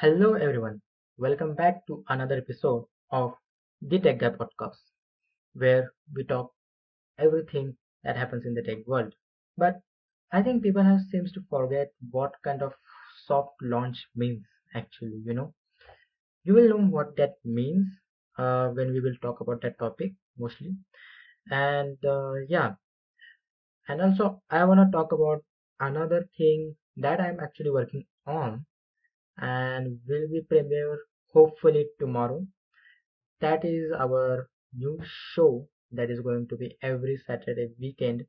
Hello everyone, welcome back to another episode of the Tech Guy podcast, where we talk everything that happens in the tech world. But I think people have seems to forget what kind of soft launch means actually. You will know what that means when we will talk about that topic mostly. And also I want to talk about another thing that I'm actually working on and will be premiere hopefully tomorrow. That is our new show that is going to be every Saturday weekend,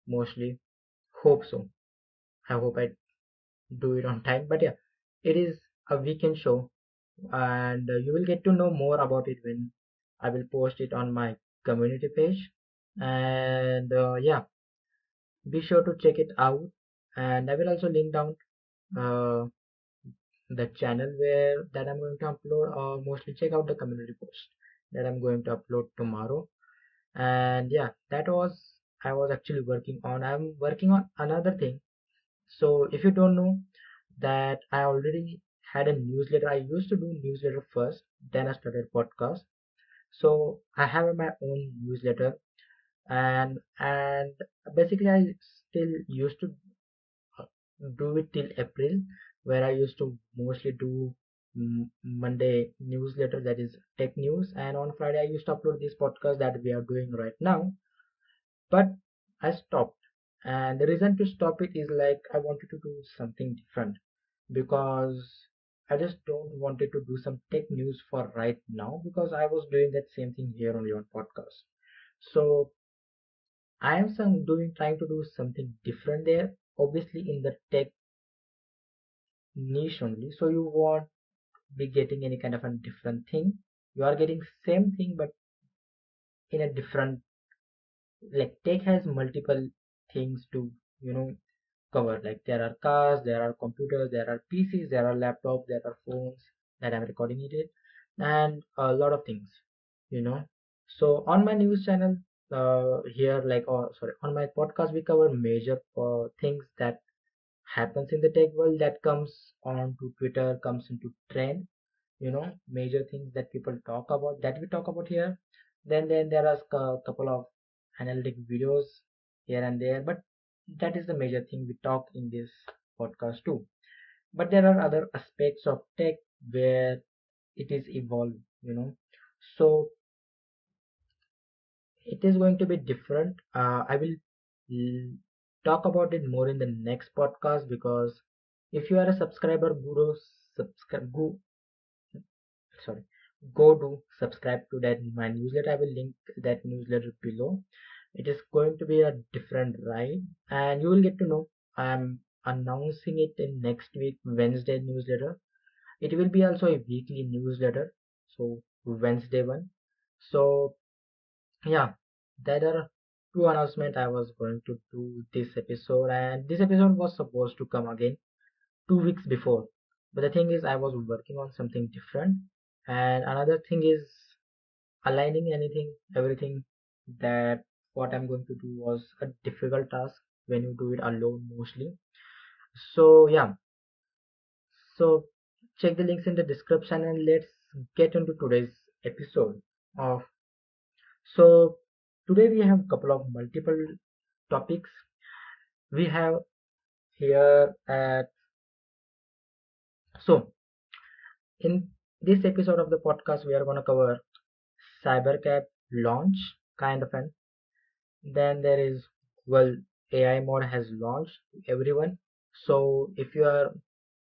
mostly. Hope so. I hope I do it on time. But yeah, it is a weekend show, and you will get to know more about it when I will post it on my community page. And be sure to check it out. And I will also link down uh, the channel where that I'm going to upload, or mostly check out the community post that I'm going to upload tomorrow. And yeah, that was I was actually working on. I'm working on another thing. So if you don't know that, I already had a newsletter. I used to do newsletter first, then I started podcast. So I have my own newsletter, and basically I still used to do it till April, where I used to mostly do Monday newsletter, that is tech news, and on Friday I used to upload this podcast that we are doing right now. But I stopped, and the reason to stop it is like I wanted to do something different, because I just don't wanted to do some tech news for right now, because I was doing that same thing here only on podcast. So I am trying to do something different there, obviously in the tech niche only. So you won't be getting any kind of a different thing. You are getting same thing but in a different, like tech has multiple things to you know cover. Like there are cars, there are computers, there are PCs, there are laptops, there are phones that I'm recording it in, and a lot of things, you know. So on my news channel, here, like, oh sorry, on my podcast we cover major things that happens in the tech world, that comes on to Twitter, comes into trend, major things that people talk about, that we talk about here. Then there are a couple of analytic videos here and there, but that is the major thing we talk in this podcast too. But there are other aspects of tech where it is evolved, so it is going to be different. I will l- talk about it more in the next podcast, because if you are a subscriber, subscribe go sorry go to subscribe to that my newsletter. I will link that newsletter below. It is going to be a different ride, and you will get to know. I'm announcing it in next week Wednesday newsletter. It will be also a weekly newsletter, so Wednesday one. So yeah, there are two announcements I was going to do this episode, and this episode was supposed to come again 2 weeks before. But the thing is, I was working on something different, and another thing is aligning everything, that what I'm going to do was a difficult task when you do it alone mostly. So yeah, so check the links in the description, and let's get into today's episode of. So today we have a couple of multiple topics. We have here at so in this episode of the podcast we are going to cover Cybercab launch, kind of an. Then there is, well, AI mode has launched to everyone. So if you are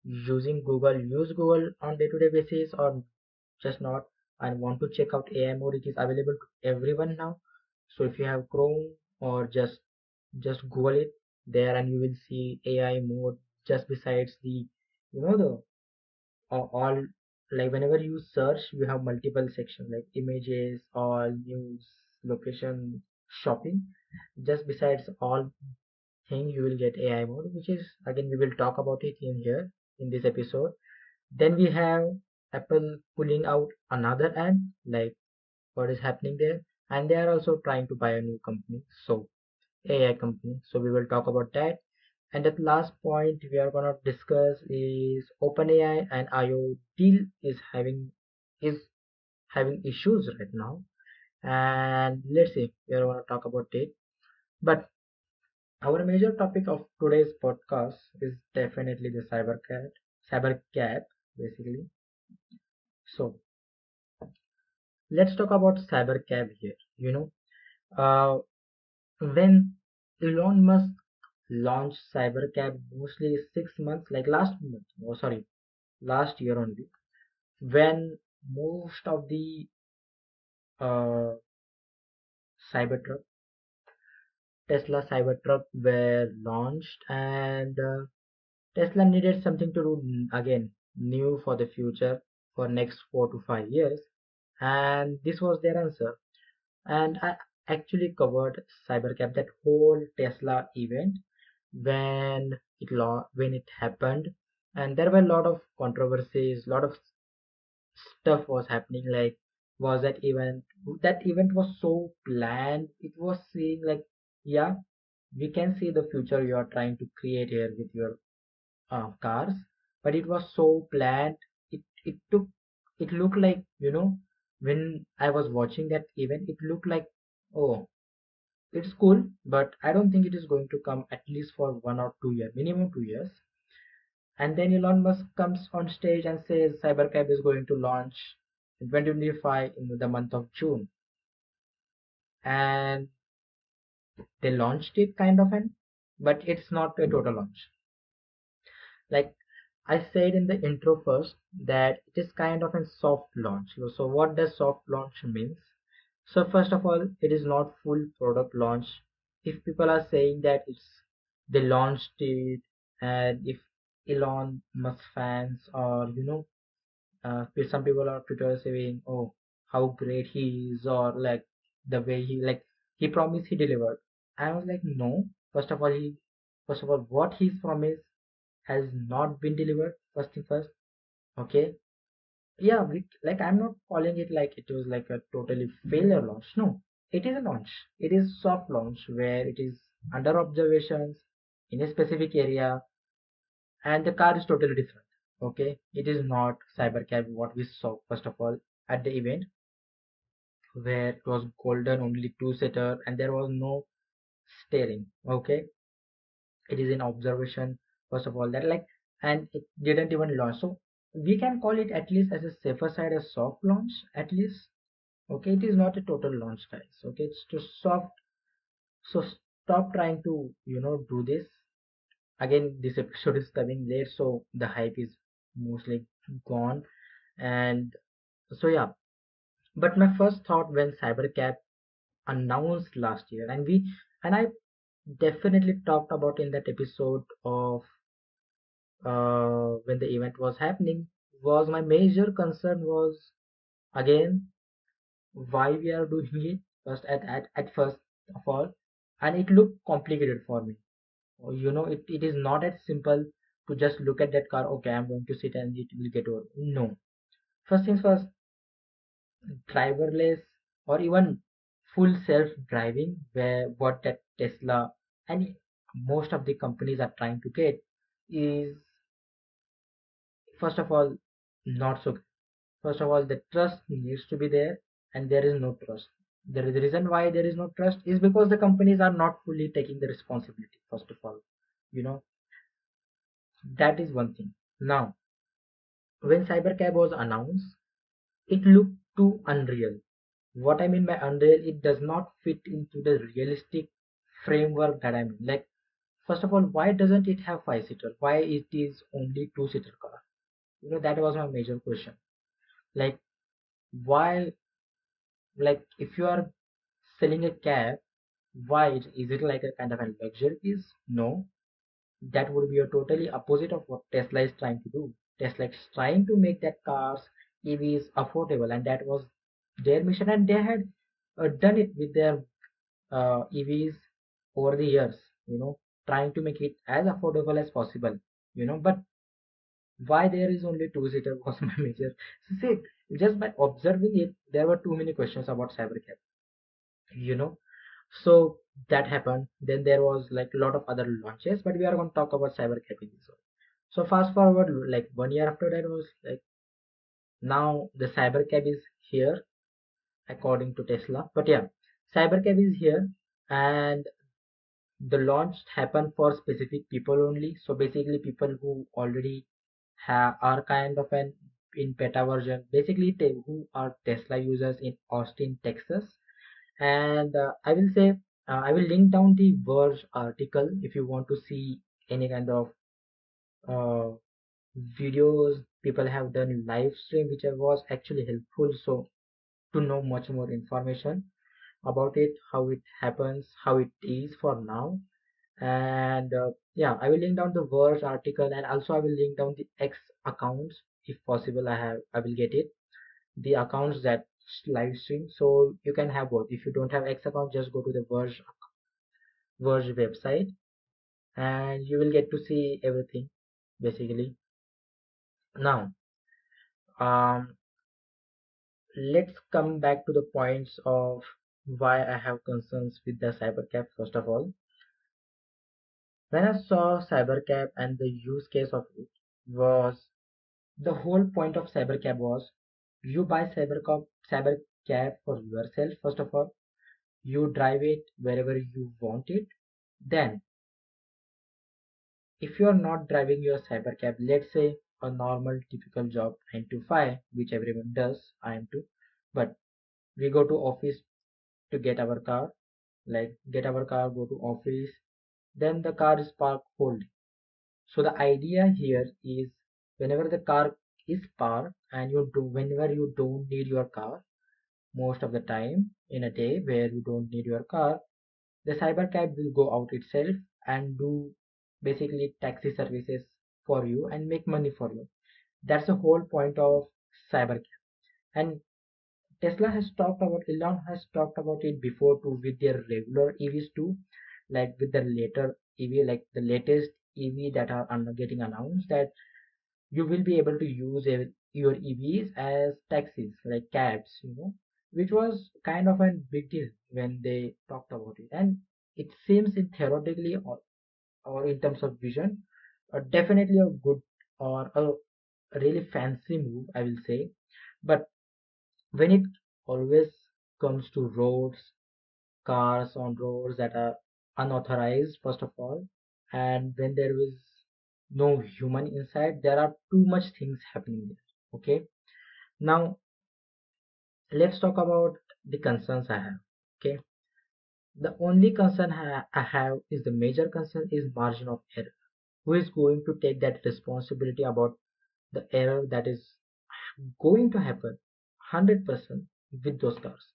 using Google, use Google on day-to-day basis, or just not, and want to check out AI mode, it is available to everyone now. So if you have Chrome, or just Google it there, and you will see AI mode just besides the, the all, like whenever you search you have multiple sections like images, all news, location, shopping. Just besides all thing you will get AI mode, which is again we will talk about it in here in this episode. Then we have Apple pulling out another ad, like what is happening there, and they are also trying to buy a new company, so AI company. So we will talk about that. And the last point we are gonna discuss is OpenAI and IO deal is having issues right now. And let's see, we are gonna talk about it. But our major topic of today's podcast is definitely the cybercat, basically. So let's talk about cybercab here. Uh, when Elon Musk launched Cybercab mostly 6 months, like last month, oh sorry, last year only, when most of the uh, Cybertruck, Tesla Cybertruck were launched, and Tesla needed something to do again new for the future for next 4 to 5 years, and this was their answer. And I actually covered Cybercab, that whole Tesla event when it happened, and there were a lot of controversies, lot of stuff was happening. Like, was that event was so planned. It was saying like, yeah, we can see the future you are trying to create here with your cars, but it was so planned. It looked like, when I was watching that event, it looked like, oh, it's cool, but I don't think it is going to come at least for 1 or 2 years, minimum 2 years. And then Elon Musk comes on stage and says Cybercab is going to launch in 2025 in the month of June. And they launched it kind of, but it's not a total launch. Like I said in the intro first, that it is kind of a soft launch. So what does soft launch means? So first of all, it is not full product launch. If people are saying that they launched it, and if Elon Musk fans, or some people on Twitter saying, "Oh, how great he is," or like the way he promised, he delivered. I was like, no. First of all, what he's promised has not been delivered. First thing first, okay. Yeah, I'm not calling it like it was like a totally failure launch. No, it is a launch. It is soft launch where it is under observations in a specific area, and the car is totally different. Okay, it is not Cybercab what we saw first of all at the event, where it was golden, only two-seater, and there was no steering. Okay, it is in observation first of all, that like, and it didn't even launch. So we can call it at least as a safer side, a soft launch at least. Okay, it is not a total launch, guys. Okay, it's too soft. So stop trying to do this. Again, this episode is coming late, so the hype is mostly gone. And so yeah, but my first thought when Cybercab announced last year, and I definitely talked about in that episode of when the event was happening, was my major concern was, again, why we are doing it first at first of all. And it looked complicated for me. It is not as simple to just look at that car. Okay, I'm going to sit and it will get over. No, first things first, driverless or even full self driving, where what that Tesla and most of the companies are trying to get, is first of all not so good. First of all, the trust needs to be there, and there is no trust. The reason why there is no trust is because the companies are not fully taking the responsibility. First of all, you know that is one thing. Now, when Cybercab was announced, it looked too unreal. What I mean by unreal, it does not fit into the realistic framework that I mean. Like, first of all, why doesn't it have five-seater? Why it is only two-seater car? That was my major question. Like, why? Like, if you are selling a cab, why is it like a kind of a luxury piece? No, that would be a totally opposite of what Tesla is trying to do. Tesla is trying to make that cars, EVs affordable, and that was their mission, and they had done it with their EVs over the years, trying to make it as affordable as possible, but why there is only two-seater was my major. So see, just by observing it, there were too many questions about Cybercab, you know. So that happened. Then there was like a lot of other launches, but we are going to talk about Cybercab in this one. So fast forward like 1 year after that was like now the Cybercab is here according to Tesla. But yeah, Cybercab is here, and the launch happened for specific people only. So basically people who already have are kind of an in beta version, basically who are Tesla users in Austin, Texas. And I will say I will link down the Verge article if you want to see any kind of uh, videos people have done live stream, which was actually helpful. So to know much more information about it, how it happens, how it is for now. And yeah, I will link down the Verge article, and also I will link down the X accounts if possible. I will get it, the accounts that live stream, so you can have both. If you don't have X account, just go to the Verge website and you will get to see everything basically. Now um let's come back to the points of why I have concerns with the Cybercab. First of all, when I saw Cybercab and the use case of it was, the whole point of Cybercab was, you buy Cybercab for yourself. First of all, you drive it wherever you want it. Then if you are not driving your Cybercab, let's say a normal typical job 9 to 5, which everyone does, I am too, but we go to office to get our car, like get our car, go to office, then the car is parked whole day. So the idea here is, whenever the car is parked and whenever you don't need your car, most of the time in a day where you don't need your car, the Cybercab will go out itself and do basically taxi services for you and make money for you. That's the whole point of Cybercab. And Elon has talked about it before too, with their regular EVs too, like with the later EV, like the latest EV that are getting announced, that you will be able to use your EVs as taxis, like cabs, which was kind of a big deal when they talked about it. And it seems in theoretically or in terms of vision, definitely a good or a really fancy move, I will say. But when it always comes to roads, cars on roads that are unauthorized, first of all, and when there is no human inside, there are too much things happening there. Okay, now let's talk about the concerns I have. Okay, the only concern I have is, the major concern is margin of error. Who is going to take that responsibility about the error that is going to happen 100% with those cars?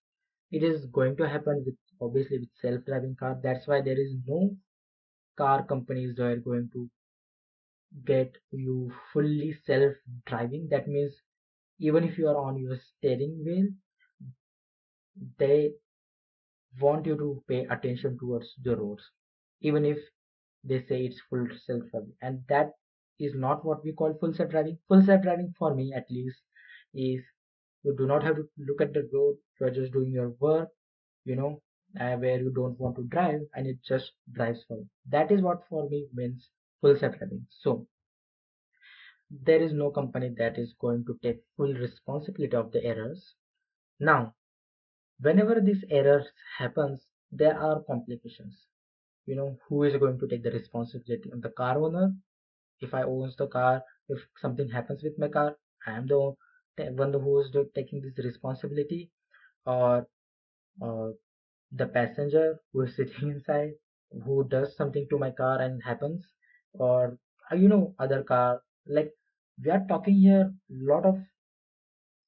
It is going to happen with, obviously, with self-driving car. That's why there is no car companies that are going to get you fully self-driving. That means even if you are on your steering wheel, they want you to pay attention towards the roads, even if they say it's full self-driving. And that is not what we call full self-driving. Full self-driving, for me at least, is you do not have to look at the road. You are just doing your work, you know where you don't want to drive, and it just drives for you. That is what for me means full self-driving. So there is no company that is going to take full responsibility of the errors. Now whenever this errors happens, there are complications. Who is going to take the responsibility? The car owner. If I owns the car, if something happens with my car, I am the one who is taking this responsibility. Or uh, the passenger who is sitting inside, who does something to my car and happens. Or other car, like, we are talking here lot of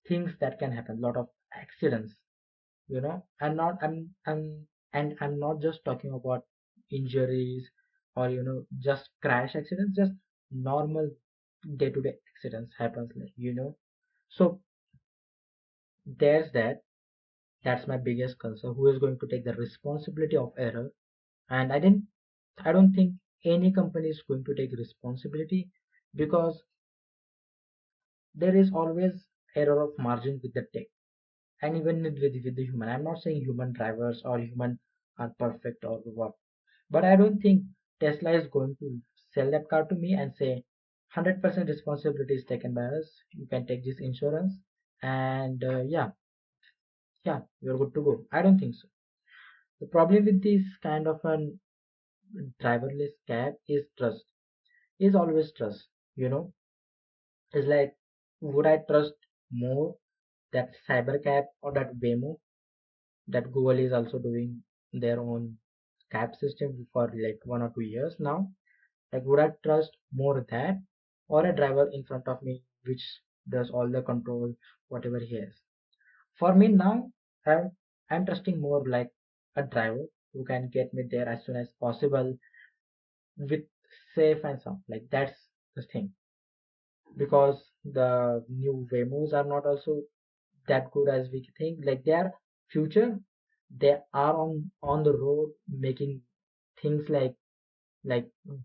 things that can happen, lot of accidents. I'm not just talking about injuries, or just crash accidents, just normal day-to-day accidents happens, like, so there's that's my biggest concern. Who is going to take the responsibility of error? And I don't think any company is going to take responsibility, because there is always error of margin with the tech, and even with the human. I'm not saying human drivers or human are perfect or what. But I don't think Tesla is going to sell that car to me and say 100% responsibility is taken by us. You can take this insurance and yeah, you're good to go. I don't think so. The problem with this kind of an driverless cab is trust. Is always trust. You know, it's like, would I trust more that Cybercab or that Waymo that Google is also doing their own cab system for like 1 or 2 years now? Like, would I trust more that or a driver in front of me which does all the control, whatever he has? For me now, I'm, I'm trusting more like a driver who can get me there as soon as possible with safe and sound. Like, that's the thing. Because the new Wemos are not also that good as we think. Like, they are future. They are on the road making things like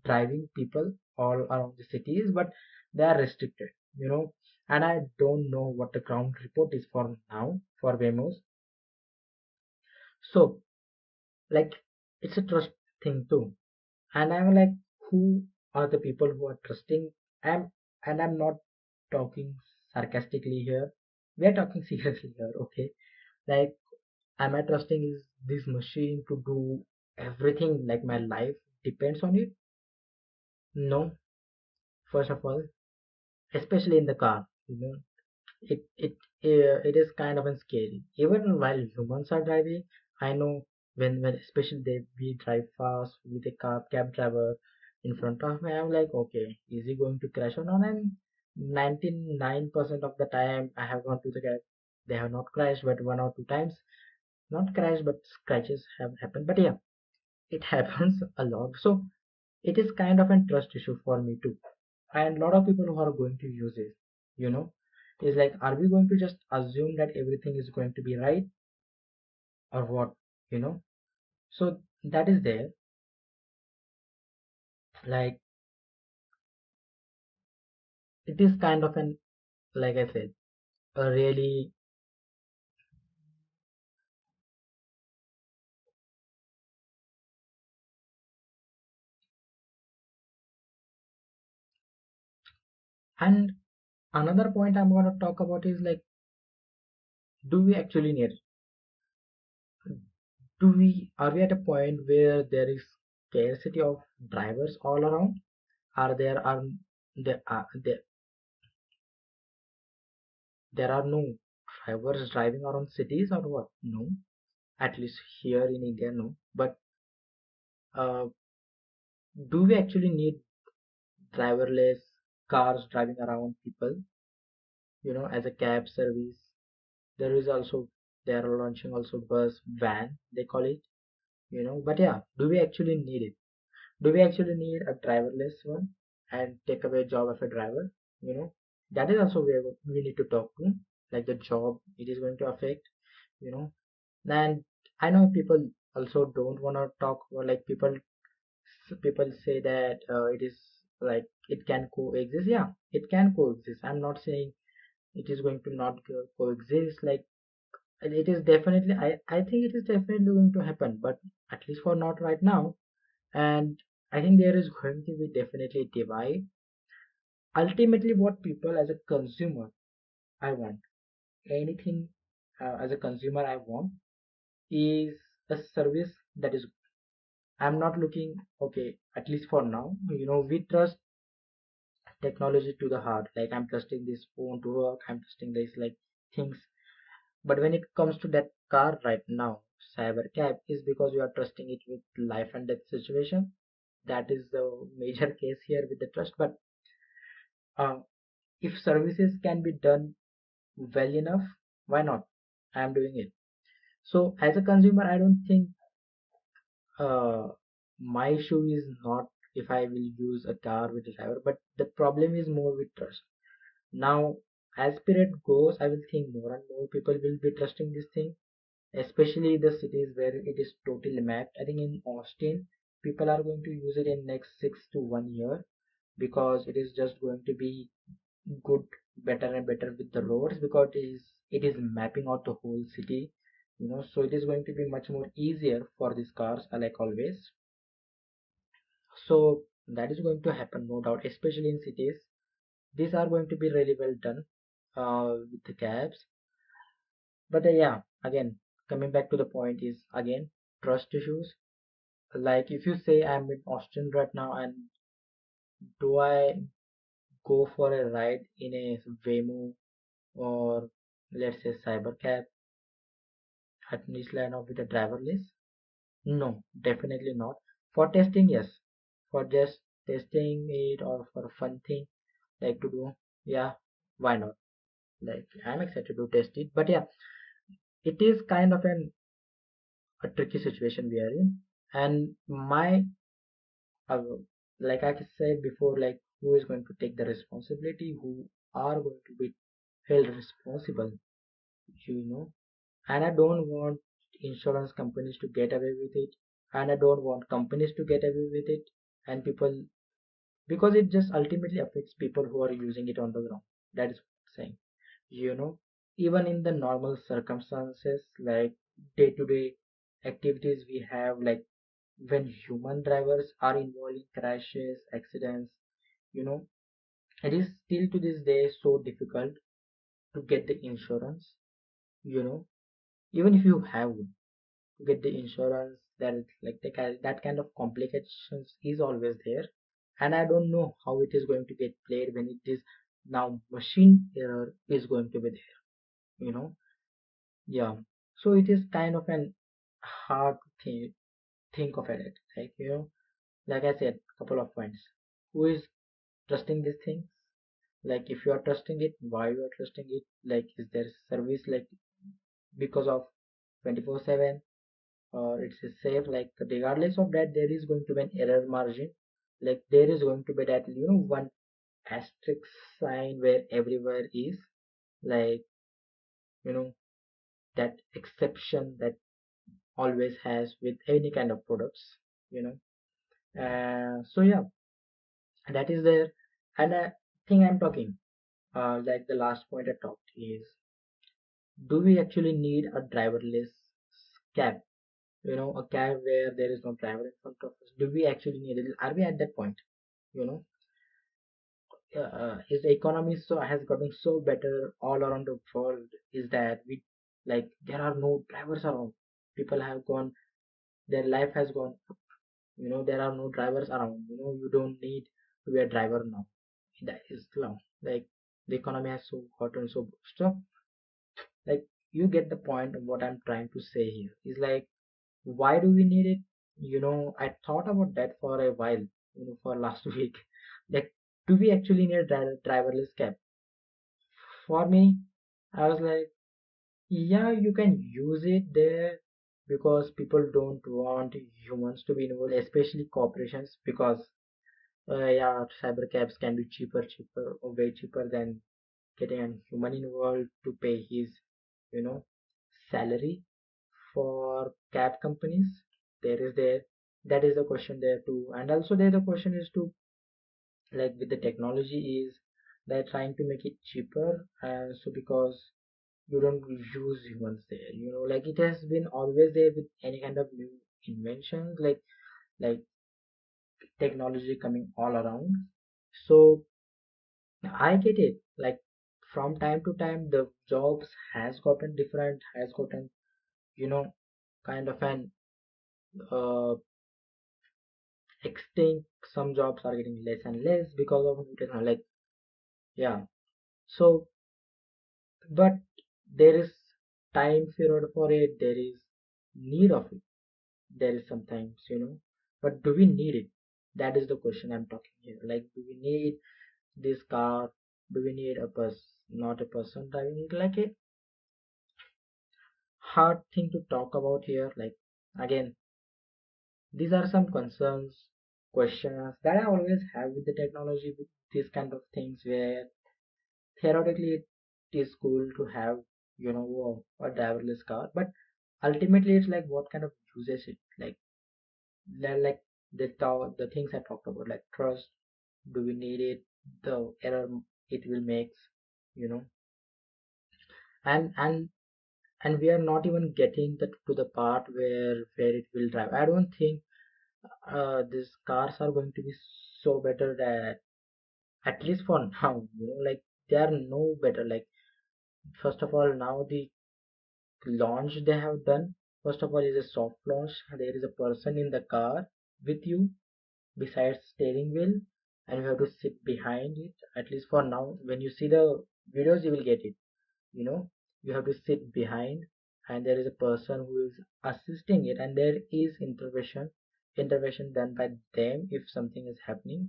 driving people all around the cities, but they are restricted, you know. And I don't know what the ground report is for now for Wemos. So, like, it's a trust thing too. And I'm like, who are the people who are trusting? I'm and I'm not talking sarcastically here. We are talking seriously here, okay? Like, am I trusting is this machine to do everything like my life depends on it? No, first of all, especially in the car, you know, it is kind of scary. Even while humans are driving, I know when especially we drive fast with a cab driver in front of me, I'm like, okay, is he going to crash or not? And 99% of the time I have gone to the cab, they have not crashed, but 1 or 2 times, not crashed, but scratches have happened. But yeah, it happens a lot. So it is kind of a trust issue for me too. And a lot of people who are going to use it, you know, is like, are we going to just assume that everything is going to be right or what, you know? So that is there. Like, it is kind of an, like I said, a really, and another point I'm going to talk about is like, do we actually need it? Are we at a point where there is scarcity of drivers all around? Are there no drivers driving around cities or what? No, at least here in India, no. But uh, do we actually need driverless cars driving around people? You know, as a cab service, there is also they are launching also bus van they call it. You know, but yeah, do we actually need it? Do we actually need a driverless one and take away job of a driver? You know, that is also where we need to talk to, like the job it is going to affect. You know, and I know people also don't want to talk about, like, people say that it is like it can coexist. Yeah, it can coexist. I'm not saying it is going to not coexist. Like, it is definitely, I think it is definitely going to happen, but at least for not right now. And I think there is going to be definitely a divide. Ultimately, what people as a consumer I want, anything as a consumer I want is a service that is, I'm not looking, okay, at least for now, you know, we trust technology to the heart. Like, I'm trusting this phone to work, I'm trusting this like things. But when it comes to that car right now, Cybercab is because you are trusting it with life and death situation. That is the major case here with the trust. But uh, if services can be done well enough, why not? I am doing it. So as a consumer, I don't think uh, my issue is not if I will use a car with a driver, but the problem is more with trust. Now, as period goes, I will think more and more people will be trusting this thing, especially the cities where it is totally mapped. I think in Austin, people are going to use it in next 6 to 1 year because it is just going to be good, better and better with the roads because it is mapping out the whole city. So it is going to be much more easier for these cars, like always. So that is going to happen, no doubt, especially in cities. These are going to be really well done with the cabs. But yeah, again, coming back to the point is again trust issues. Like if you say I'm in Austin right now, and do I go for a ride in a Waymo or let's say Cybercab at Nisland or with a driverless? No, definitely not. For testing, yes. For just testing it or for a fun thing like to do, yeah, why not? Like I'm excited to test it, but yeah, it is kind of a tricky situation we are in, and my uh, like I said before, like who is going to take the responsibility? Who are going to be held responsible? You know, and I don't want insurance companies to get away with it, and I don't want companies to get away with it, and people, because it just ultimately affects people who are using it on the ground. That is what I'm saying. you know Even in the normal circumstances, like day-to-day activities we have, like when human drivers are involved in crashes, accidents, you know it is still to this day so difficult to get the insurance. you know Even if you have one, to get the insurance, that is like that kind of complications is always there, and I don't know how it is going to get played when it is now machine error is going to be there. you know yeah, so it is kind of an hard thing think of it, like like I said, couple of points. Who is trusting these things? Like if you are trusting it, why you are trusting it? Like is there service, like because of 24/7, or it's a safe? Like regardless of that, there is going to be an error margin. Like there is going to be that one asterisk sign where everywhere is, like you know that exception that always has with any kind of products. you know so yeah, that is there. And I think I'm talking, like the last point I talked is, do we actually need a driverless cab? A cab where there is no driver in front of us. Do we actually need it? Are we at that point? you know is the economy so has gotten so better all around the world, is that we, like, there are no drivers around. People have gone, their life has gone up. There are no drivers around. You don't need to be a driver now. That is long. Like the economy has so gotten so boosted up. Like, you get the point of what I'm trying to say here is, like, why do we need it? I thought about that for a while, for last week. Like, do we actually need a driverless cab? For me, I was like, yeah, you can use it there because people don't want humans to be involved, especially corporations, because yeah, cyber cabs can be cheaper, or way cheaper than getting a human involved to pay his, you know, salary. For cab companies, there that is the question there too, and also there the question is to, like, with the technology is they're trying to make it cheaper, and so because you don't use humans there, like it has been always there with any kind of new inventions, like technology coming all around. So I get it. Like from time to time, the jobs has gotten different, has gotten, you know, kind of an extinct. Some jobs are getting less and less because of new technology. Like, yeah. So, but there is time period for it. There is need of it. There is sometimes, but do we need it? That is the question I'm talking here. Like, do we need this car? Do we need a person, not a person driving it? Like a hard thing to talk about here. Like, again, these are some concerns, questions that I always have with the technology, with these kind of things, where theoretically it is cool to have, a driverless car, but ultimately it's like what kind of uses it, like the things I talked about, like trust. Do we need it? The error it will make, you know, and and we are not even getting to the part where it will drive. I don't think these cars are going to be so better that, at least for now, like they are no better. Like, first of all, now the launch they have done, first of all, is a soft launch. There is a person in the car with you besides steering wheel, and you have to sit behind it. At least for now, when you see the videos, you will get it. you know you have to sit behind, and there is a person who is assisting it, and there is intervention done by them if something is happening.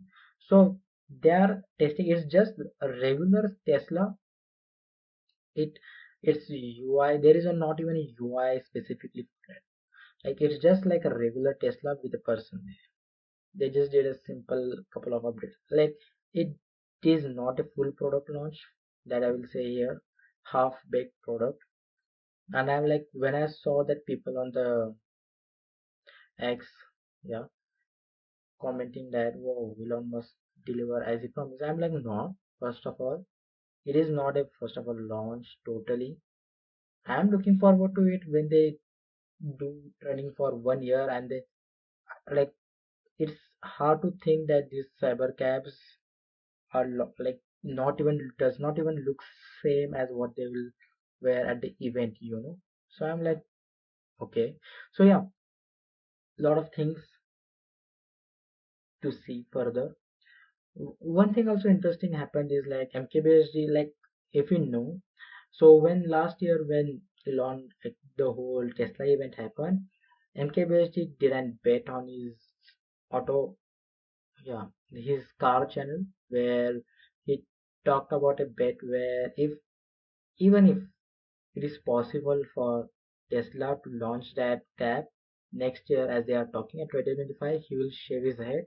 So they are testing. It's just a regular Tesla. It it's UI. There is not even a UI specifically for it. Like, it's just like a regular Tesla with a person there. They just did a simple couple of updates. Like, it is not a full product launch, that I will say here. Half baked product. And I'm like, when I saw that people on the X, yeah, commenting that, whoa, Elon must deliver as he promised. I'm like, no. First of all, it is not a first of all launch totally. I'm looking forward to it when they do training for 1 year, and they, like, it's hard to think that these cyber cabs are like, not even does not even look same as what they will wear at the event. So I'm like, okay. So yeah, lot of things to see further. One thing also interesting happened is like MKBHD, like, if you know, so when last year when Elon, like, the whole Tesla event happened, MKBHD didn't bet on his auto, yeah, his car channel, where he talked about a bet where, if even if it is possible for Tesla to launch that cab next year, as they are talking at 2025, he will shave his head.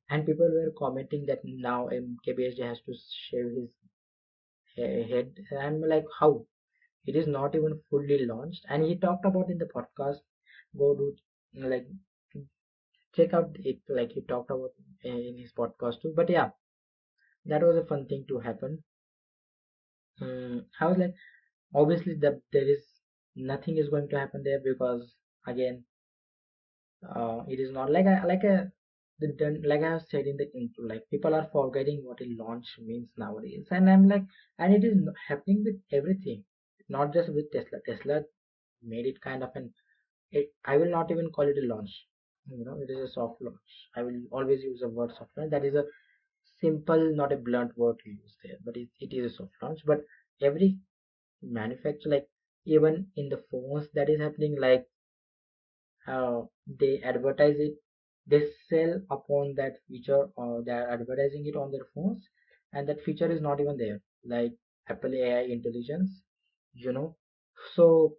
And people were commenting that now MKBHD has to shave his head. And I'm like, how? It is not even fully launched. And he talked about in the podcast. Go do, like, check out it. Like, he talked about in his podcast too. But yeah, that was a fun thing to happen. I was like, obviously that there is nothing is going to happen there, because again, it is not like like I have said in the intro, like, people are forgetting what a launch means nowadays. And I'm like, and it is happening with everything, not just with Tesla. Tesla made it kind of I will not even call it a launch. It is a soft launch. I will always use the word soft launch. That is a simple, not a blunt word to use there, but it is a soft launch. But every manufacturer, like, even in the phones, that is happening. Like, they advertise it, they sell upon that feature, or they are advertising it on their phones, and that feature is not even there, like Apple AI intelligence you know so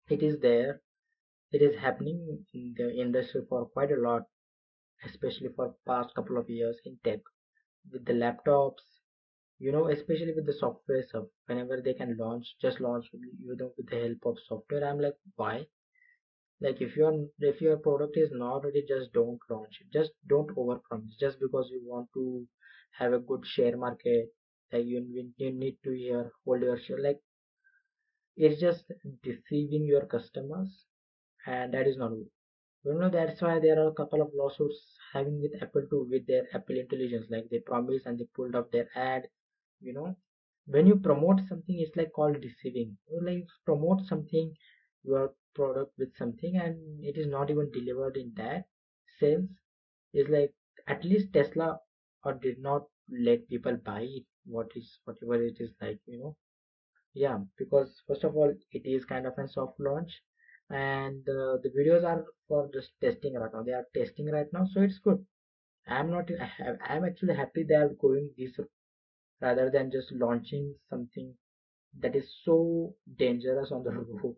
it is there. It is happening in the industry for quite a lot, especially for past couple of years in tech, with the laptops, especially with the software stuff. Whenever they can launch, just launch with the help of software. I'm like, why? Like, if your product is not ready, just don't launch it. Just don't overpromise. Just because you want to have a good share market, like, you need to hold your share. Like, it's just deceiving your customers, and that is not good. That's why there are a couple of lawsuits having with Apple too, with their Apple Intelligence. Like, they promised and they pulled up their ad. You know, when you promote something, it's like called deceiving. Like, promote something, your product with something, and it is not even delivered in that sense. It's like, at least Tesla or did not let people buy it. Whatever it is, like. Yeah, because first of all, it is kind of a soft launch, and the videos are for just testing right now. They are testing right now, so it's good. I'm actually happy they are going this route rather than just launching something that is so dangerous on the road.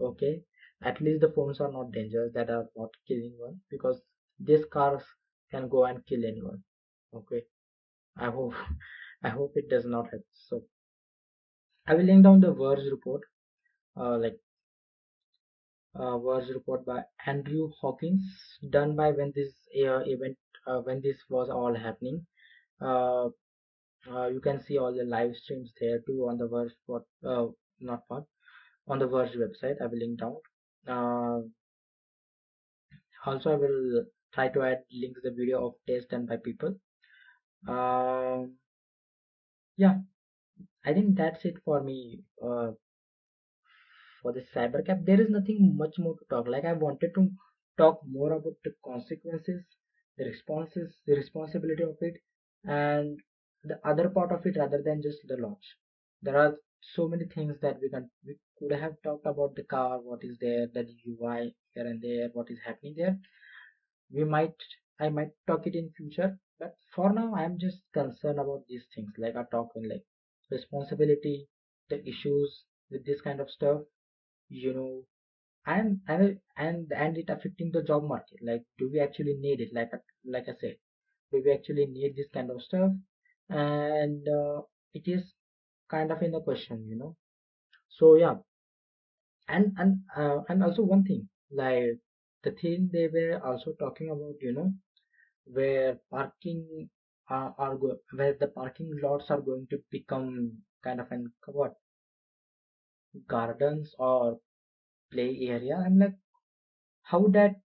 Okay, at least the phones are not dangerous, that are not killing one, because these cars can go and kill anyone. Okay, I hope I hope it does not happen. So I will link down the Verge report, like, was report by Andrew Hawkins, done by when this event when this was all happening. Uh, You can see all the live streams there too on the Verge, what not what on the Verge website. I will link down. Also, I will try to add links the video of tests done by people. Um, yeah, I think that's it for me. For the Cybercab, there is nothing much more to talk. Like I wanted to talk more about the consequences, the responses, the responsibility of it, and the other part of it rather than just the launch. There are so many things that we could have talked about the car, what is there, the UI here and there, what is happening there. We might I might talk it in future, but for now I'm just concerned about these things. Like I talk in like responsibility, the issues with this kind of stuff, you know, and it affecting the job market. Like, do we actually need it? Like I said, do we actually need this kind of stuff? And it is kind of in the question, So yeah, and also one thing, like the thing they were also talking about, where where the parking lots are going to become kind of an what gardens or play area. I'm like, how that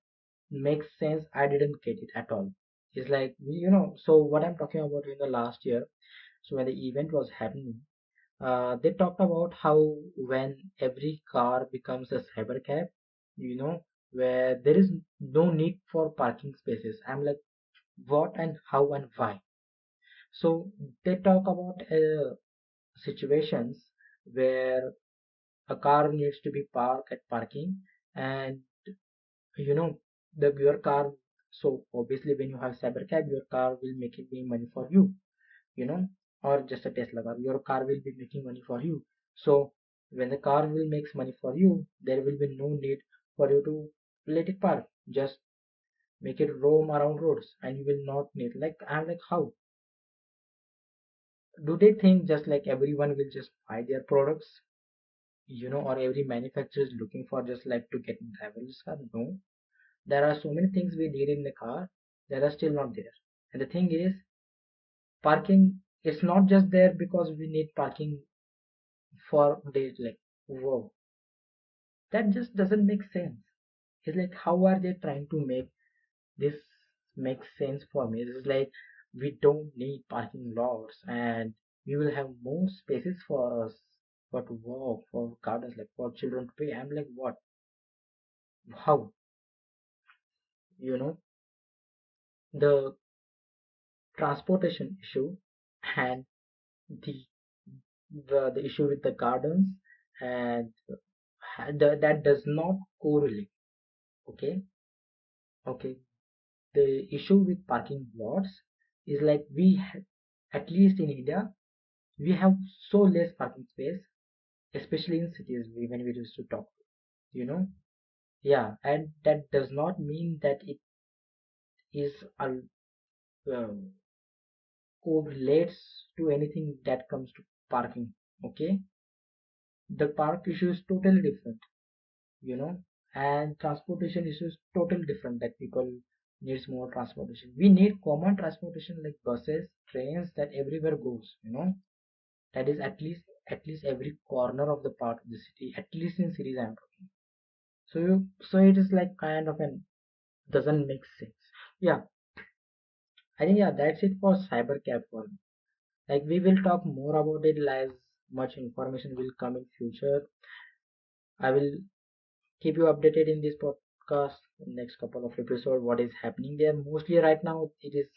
makes sense? I didn't get it at all. It's like, so what I'm talking about in the last year, so when the event was happening, they talked about how when every car becomes a cybercab, you know where there is no need for parking spaces. I'm like, what and how and why? So they talk about situations where a car needs to be parked at parking, and you know your car. So obviously when you have cybercab, your car will making money for you, you know or just a Tesla car, your car will be making money for you. So when the car will makes money for you, there will be no need for you to let it park. Just make it roam around roads, and you will not need. Like, I'm like, how do they think just like everyone will just buy their products, or every manufacturer is looking for just like to get a driverless car? No, there are so many things we need in the car that are still not there. And the thing is, parking is not just there because we need parking for days. Like, whoa, that just doesn't make sense. It's like, how are they trying to make this make sense for me? It's like, we don't need parking lots, and we will have more spaces for us, for to walk, for gardens, like for children to play. I'm like, what? How? You know, the transportation issue and the the issue with the gardens, and that does not correlate. Okay, okay. The issue with parking lots is like at least in India, we have so less parking space, especially in cities. When we used to talk, you know, yeah, and that does not mean that it is um, correlates to anything that comes to parking. Okay, the park issue is totally different, you know and transportation issue is totally different, that people needs more transportation. We need common transportation like buses, trains, that everywhere goes, that is at least every corner of the part of the city, at least in cities I'm talking. So it is like kind of an doesn't make sense. Yeah, I think, yeah, that's it for cybercab for me. Like, we will talk more about it as much information will come in future. I will keep you updated in this podcast, next couple of episodes, what is happening there. Mostly right now it is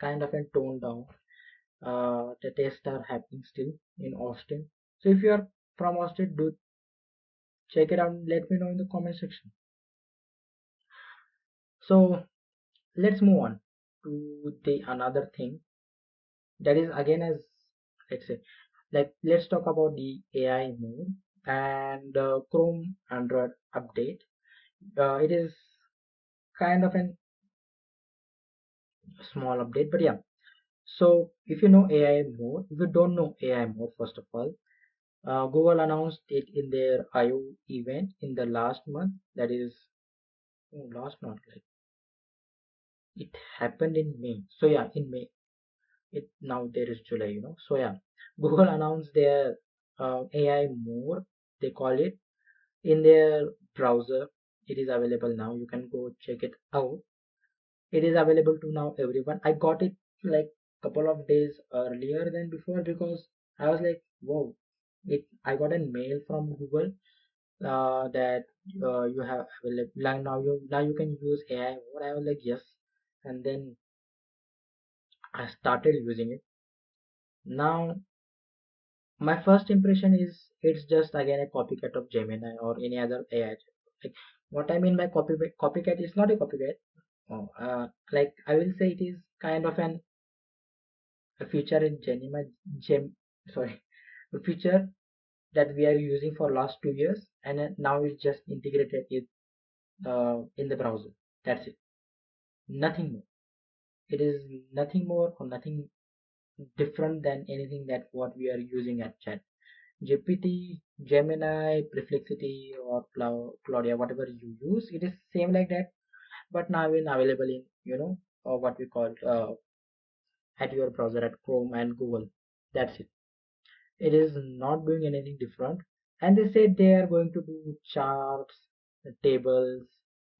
kind of a toned down. The tests are happening still in Austin. So if you are from Austin, do check it out and let me know in the comment section. So let's move on to the another thing, that is again, as let's say, like, let's talk about the AI mode and Chrome Android update. It is kind of a small update, but yeah. So if you know AI mode, if you don't know AI mode, first of all, Google announced it in their IO event in the last month. That is, oh, last month, like it happened in May. So yeah, in May. it now there is July, so yeah, Google announced their AI more, they call it, in their browser. It is available now, you can go check it out. It is available to now everyone. I got it like couple of days earlier than before, because I was like, whoa, it I got a mail from Google that you have available like now you can use AI more. I was like, yes. And then I started using it. Now my first impression is it's just again a copycat of Gemini or any other AI. Like, what I mean by copycat is not a copycat. Oh, like I will say it is kind of a feature in Gemini, sorry, a feature that we are using for last 2 years, and now it's just integrated it in the browser. That's it. Nothing more. It is nothing more or nothing different than anything that what we are using at chat. GPT, Gemini, Perplexity, or Claudia, whatever you use, it is same like that, but now in available in or what we call at your browser at Chrome and Google. That's it. It is not doing anything different. And they said they are going to do charts, tables,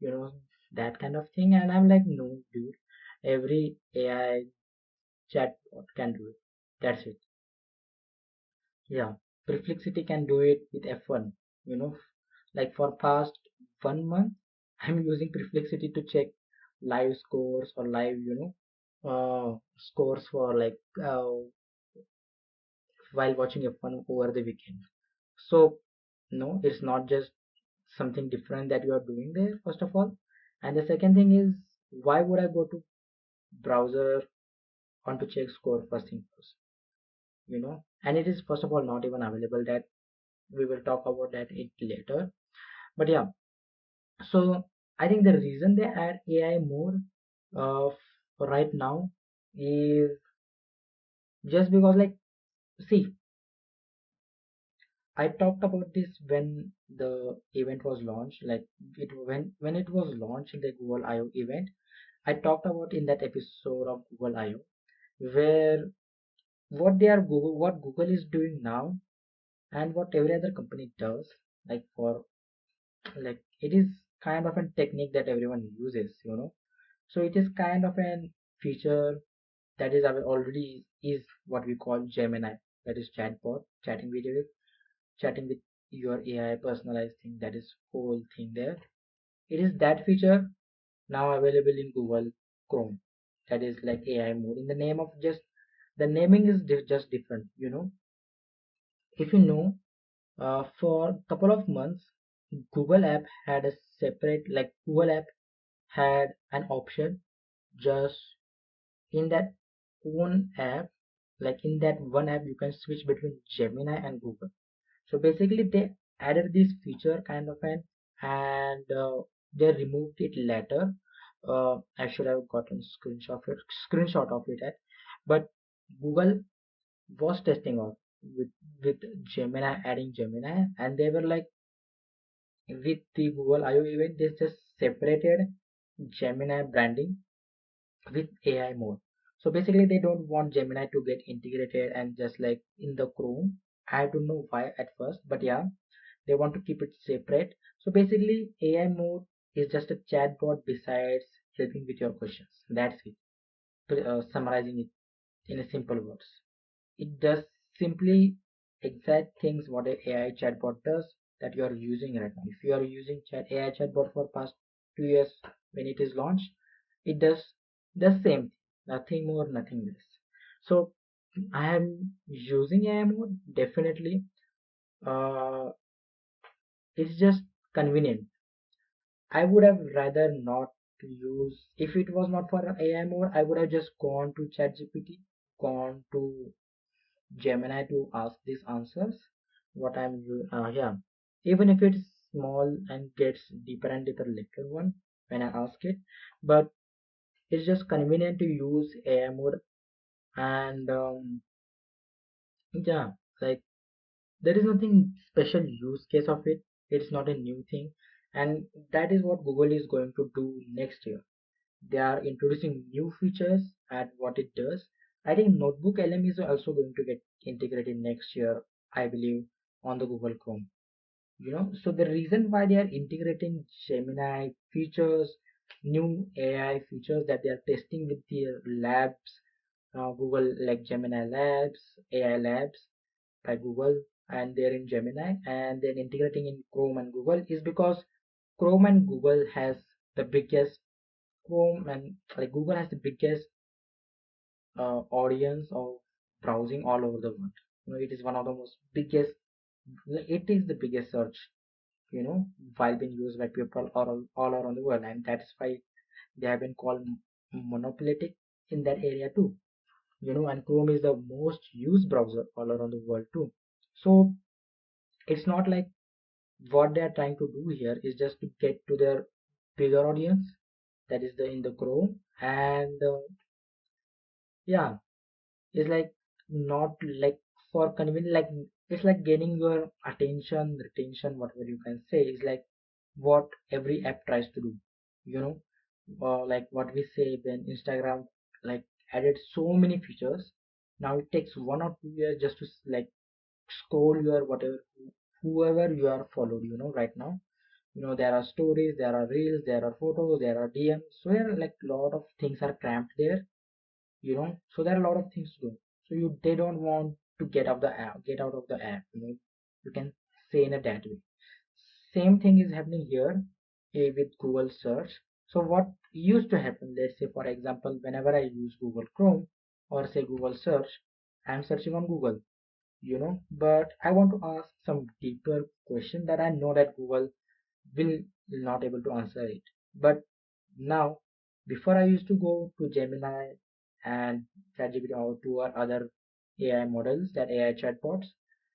you know, that kind of thing. And I'm like, no, dude. Every AI chatbot can do it. That's it. Yeah, Perplexity can do it with F1. You know, like for past 1 month, I'm using Perplexity to check live scores or live, scores for like while watching F1 over the weekend. So no, it's not just something different that you are doing there, first of all. And the second thing is, why would I go to browser on to check score first thing first? And it is first of all not even available. That we will talk about that it later. But yeah, so I think the reason they add AI more uh, right now is just because, like, see, I talked about this when the event was launched, like when it was launched in the Google I/O event. I talked about in that episode of Google I/O where what Google is doing now and what every other company does, like for like it is kind of a technique that everyone uses. So it is kind of an feature that is already is what we call Gemini, that is chatbot, chatting with your AI personalized thing, that is whole thing there. It is that feature now available in Google Chrome. That is like AI mode. In the name of just the naming is just different. If you know, for a couple of months, Google app had a separate like Google app had an option just in that one app, like in that one app you can switch between Gemini and Google. So basically they added this feature kind of an, and they removed it later. I should have gotten screenshot of it, but Google was testing out with Gemini, adding Gemini, and they were like, with the Google I/O event they just separated Gemini branding with AI mode. So basically they don't want Gemini to get integrated and just like in the Chrome. I don't know why at first, but yeah, they want to keep it separate. So basically AI mode is just a chatbot besides helping with your questions. That's it. Summarizing it in a simple words. It does simply exact things what a AI chatbot does that you are using right now. If you are using AI chatbot for past 2 years when it is launched, it does the same thing, nothing more, nothing less. So I am using AI mode definitely. It's just convenient. I would have rather not to use, if it was not for AI mode, I would have just gone to ChatGPT, gone to Gemini to ask these answers. Yeah, even if it's small and gets deeper and deeper later one when I ask it, but it's just convenient to use AI mode. And yeah, like there is nothing special use case of it. It's not a new thing, and that is what Google is going to do next year. They are introducing new features at what it does. I think Notebook LM is also going to get integrated next year, I believe, on the Google Chrome. So the reason why they are integrating Gemini features, new AI features that they are testing with their labs, Google like Gemini Labs, AI Labs by Google, and they're in Gemini, and then integrating in Chrome and Google is because Chrome and Google has the biggest Chrome and like Google has the biggest audience of browsing all over the world. It is one of the most biggest. It is the biggest search, you know, while being used by people all around the world, and that's why they have been called monopolistic in that area too. And Chrome is the most used browser all around the world too. So it's not like what they are trying to do here is just to get to their bigger audience that is the in the Chrome and yeah, it's like not like for convenience, like it's like gaining your attention, retention, whatever you can say, is like what every app tries to do, you know, like what we say when Instagram like added so many features. Now it takes 1 or 2 years just to like scroll your whatever whoever you are followed, right now. There are stories, there are reels, there are photos, there are DMs, so there are like lot of things are cramped there, so there are a lot of things to do. So they don't want to get out of the app, you can say in a that way. Same thing is happening here with Google search. So what used to happen, let's say for example, whenever I use Google Chrome or say Google search, I'm searching on Google, but I want to ask some deeper question that I know that Google will not able to answer it. But now, before I used to go to Gemini and ChatGPT or to our other AI models, that AI chatbots.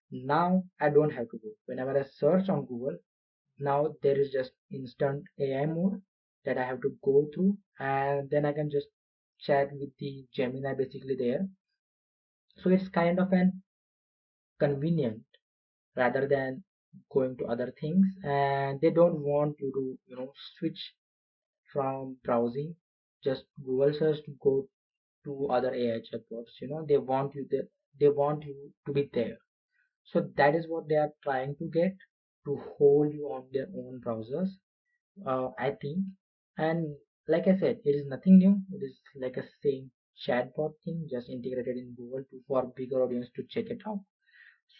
Now I don't have to go. Whenever I search on Google, now there is just instant AI mode that I have to go through, and then I can just chat with the Gemini basically there. So it's kind of an convenient rather than going to other things, and they don't want you to switch from browsing just Google search to go to other AI chatbots. They want you there, they want you to be there. So that is what they are trying to get, to hold you on their own browsers, I think. And like I said, it is nothing new. It is like a same chatbot thing, just integrated in Google to for bigger audience to check it out.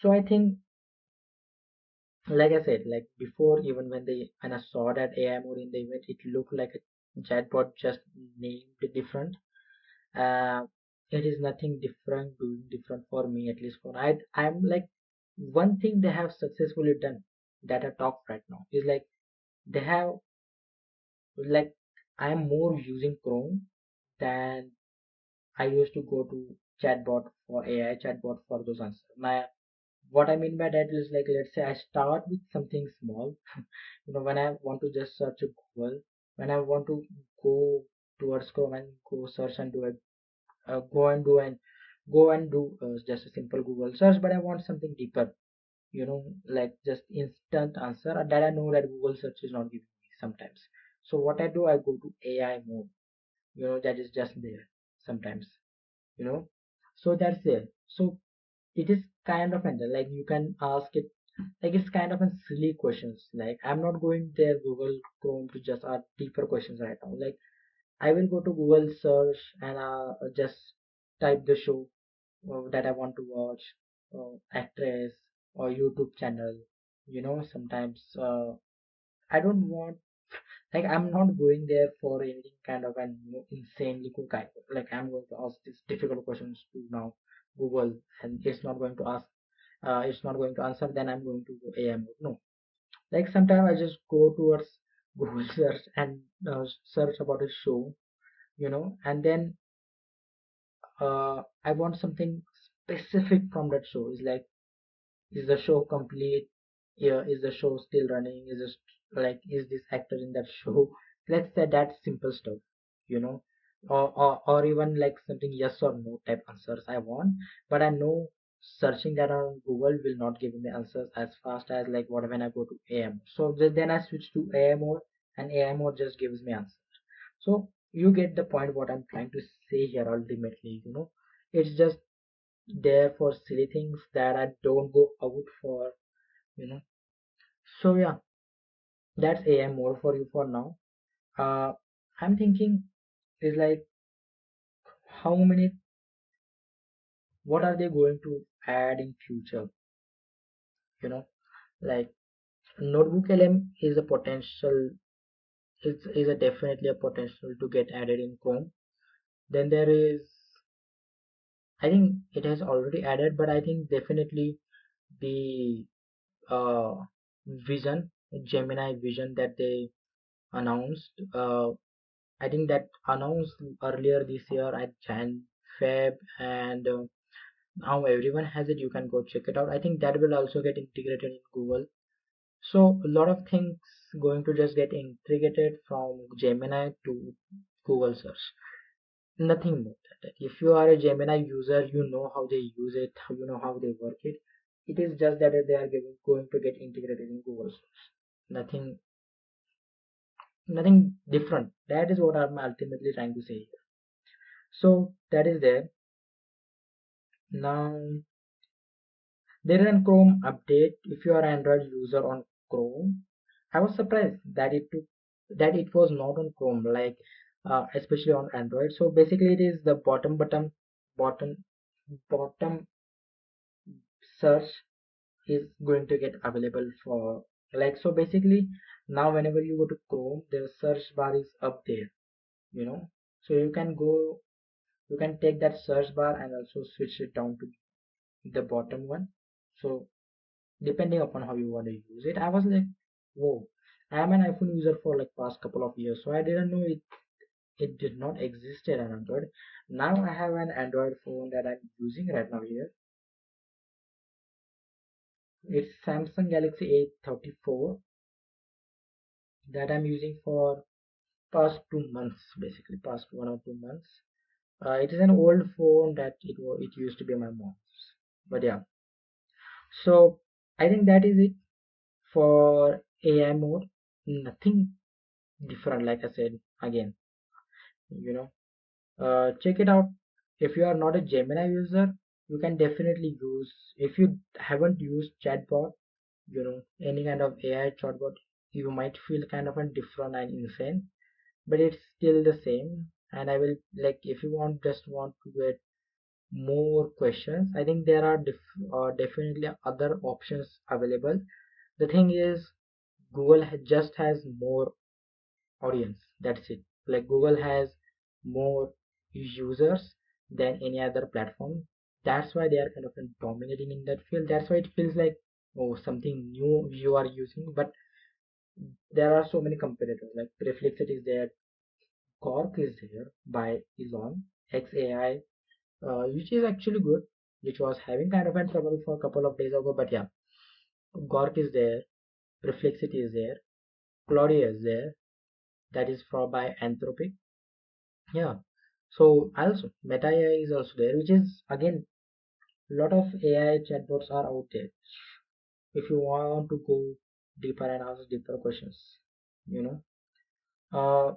So I think, like I said, like before, even when I saw that AI mode in the event, it looked like a chatbot just named different. Uh, it is nothing different, doing different for me, at least for I'm like, one thing they have successfully done that I talk right now is like they have like I'm more using Chrome than I used to go to chatbot for AI chatbot for those answers. What I mean by that is like, let's say I start with something small. When I want to just search a Google, when I want to go towards Chrome and go search and do a go and do just a simple Google search, but I want something deeper, like just instant answer that I know that Google search is not giving me sometimes. So what I do, I go to AI mode, that is just there sometimes, you know so that's there. So it is kind of like you can ask it, like it's kind of a silly questions, like I'm not going there Google Chrome to just ask deeper questions right now. Like I will go to Google search and just type the show that I want to watch, actress or YouTube channel. Sometimes I don't want, like I'm not going there for any kind of an insanely cool guy. Like I'm going to ask these difficult questions to now Google, and it's not going to ask, it's not going to answer. Then I'm going to go AI mode. No, like sometimes I just go towards Google search and search about a show, and then I want something specific from that show. Is like, is the show complete? Yeah, is the show still running? Is this like, is this actor in that show? Let's say that simple stuff, you know, or even like something yes or no type answers I want, but I know searching that on Google will not give me answers as fast as like what when I go to AI mode. So then I switch to AI mode, and AI mode just gives me answers. So you get the point what I'm trying to say here ultimately, It's just there for silly things that I don't go out for, you know. So yeah, that's AI more for you for now. Uh, I'm thinking is like how many, what are they going to add in future? You know, like Notebook LM is a potential, is a definitely a potential to get added in Chrome. Then there is, I think it has already added, but I think definitely the uh, vision, Gemini vision that they announced. I think that announced earlier this year at Jan, Feb, and now everyone has it. You can go check it out. I think that will also get integrated in Google. So a lot of things going to just get integrated from Gemini to Google search. Nothing more than that. If you are a Gemini user, you know how they use it, you know how they work it. It is just that they are going to get integrated in Google search. Nothing, nothing different. That is what I'm ultimately trying to say here. So that is there. Now there is a Chrome update. If you are an Android user on Chrome, I was surprised that it was not on Chrome, like especially on Android. So basically, it is the bottom bottom search is going to get available for, like, so basically now whenever you go to Chrome, the search bar is up there, you know. So you can take that search bar and also switch it down to the bottom one. So depending upon how you want to use it, I was like, whoa. I am an iPhone user for like past couple of years, so I didn't know it did not exist on Android. Now I have an Android phone that I'm using right now here. It's Samsung Galaxy A34 that I'm using for past 2 months, basically past 1 or 2 months. It is an old phone that it used to be my mom's, but yeah. So I think that is it for AI mode. Nothing different, like I said again. You know, check it out. If you are not a Gemini user, you can definitely use. If you haven't used chatbot, any kind of AI chatbot, you might feel kind of a different and insane, but it's still the same. And I will, like, if you want to get more questions, I think there are definitely other options available. The thing is, Google just has more audience, that's it. Like, Google has more users than any other platform. That's why they are kind of dominating in that field. That's why it feels like, oh, something new you are using. But there are so many competitors, like Reflexit is there, Cork is there by Elon, XAI, which is actually good, which was having kind of a trouble for a couple of days ago. But yeah, Gork is there, Reflexity is there, Claudia is there, that is from by Anthropic. Yeah. So also Meta AI is also there, which is again a lot of AI chatbots are out there. If you want to go deeper and ask deeper questions, you know. Uh,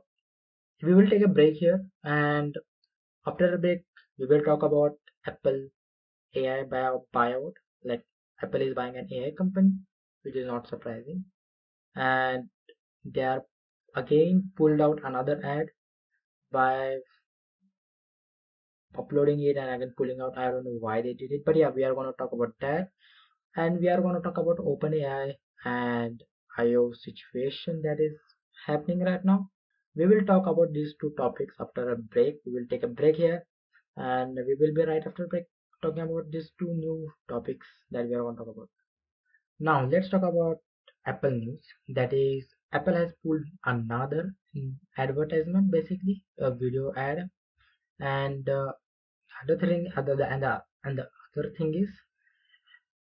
we will take a break here, and after the break, we will talk about Apple AI buyout. Like, Apple is buying an AI company, which is not surprising, and they are again pulled out another ad by uploading it and again pulling out. I don't know why they did it, but yeah, we are going to talk about that, and we are going to talk about OpenAI and IO situation that is happening right now. We will talk about these two topics after a break. We will take a break here, and we will be right after break talking about these two new topics that we are going to talk about. Now let's talk about Apple news. That is, Apple has pulled another advertisement, basically a video ad, and other thing, and the other thing is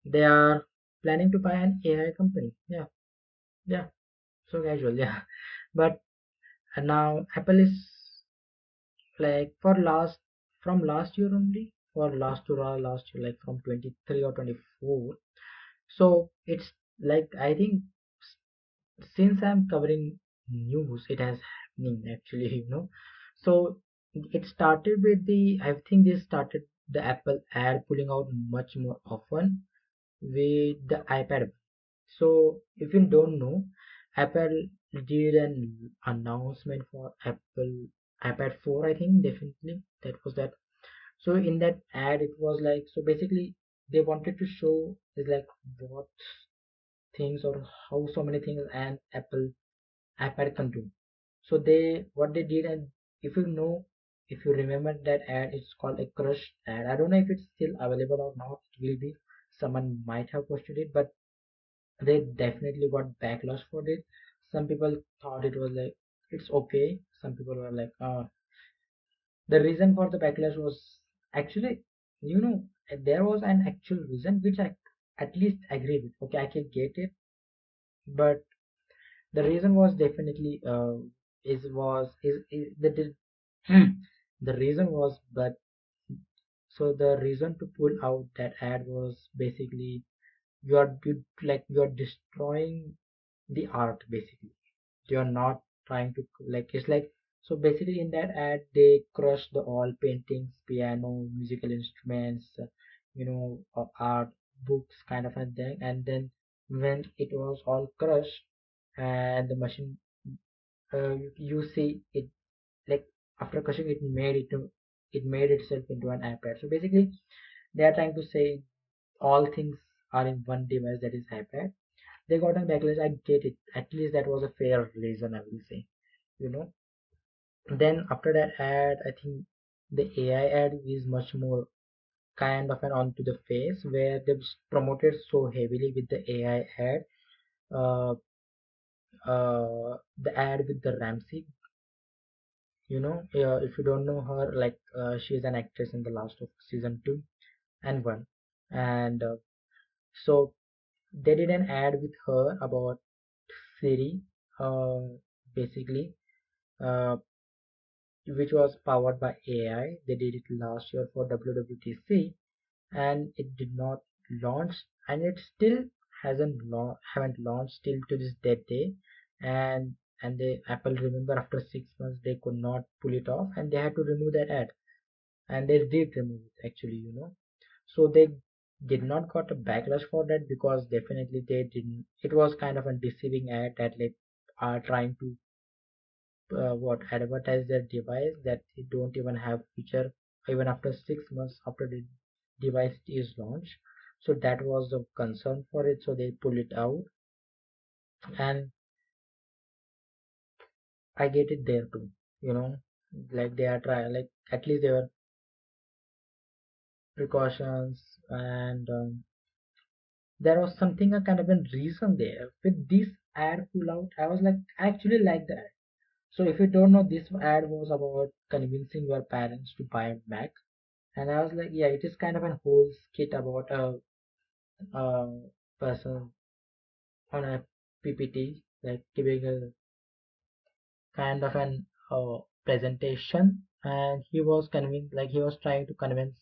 they are planning to buy an AI company. Yeah, yeah, so casual, yeah. But now Apple is, like, from last year only, for last year, like from 23 or 24. So it's like, I think since I'm covering news, it has happening actually, So it started with the, I think this started the Apple ad pulling out much more often with the iPad. So if you don't know, Apple did an announcement for Apple iPad 4, I think definitely that was that. So in that ad, it was like, so basically they wanted to show is like what things or how so many things an Apple iPad can do. So they what they did, and if you know, if you remember that ad, it's called a crush ad. I don't know if it's still available or not. It will be. Someone might have posted it, but they definitely got backlash for it. Some people thought it was like it's okay. Some people were like, the reason for the backlash was actually, you know, there was an actual reason which I at least agree with. Okay, I can get it, but the reason was definitely is the reason was, but so the reason to pull out that ad was basically you're destroying the art basically. You're not trying to like it's like, so basically in that ad they crushed the all paintings, piano, musical instruments, art, books kind of a thing, and then when it was all crushed and the machine, you see it like after crushing it made it made itself into an iPad. So basically they are trying to say all things are in one device, that is iPad. They got a backlash. I get it. At least that was a fair reason, I will say. You know. Then after that ad, I think the AI ad is much more kind of an onto the face where they've promoted so heavily with the AI ad. Uh, the ad with the Ramsey. If you don't know her, like she is an actress in the last of season 2 and 1, and so they did an ad with her about Siri, uh, basically, uh, which was powered by AI. They did it last year for WWDC, and it did not launch, and it still haven't launched till to this dead day. And the Apple, remember, after 6 months they could not pull it off, and they had to remove that ad, and they did remove it actually. So they did not got a backlash for that because definitely they didn't. It was kind of a deceiving ad that like are trying to what advertise their device that it don't even have feature even after 6 months after the device is launched. So that was the concern for it, so they pull it out, and I get it there too, you know like they are trying, like at least there were precautions, and there was something a kind of a reason there with this ad pull out. I was like, I actually like the ad. So if you don't know, this ad was about convincing your parents to buy a Mac. And I was like, yeah, it is kind of a whole skit about a person on a PPT, like giving a kind of an presentation, and he was convinced, like he was trying to convince,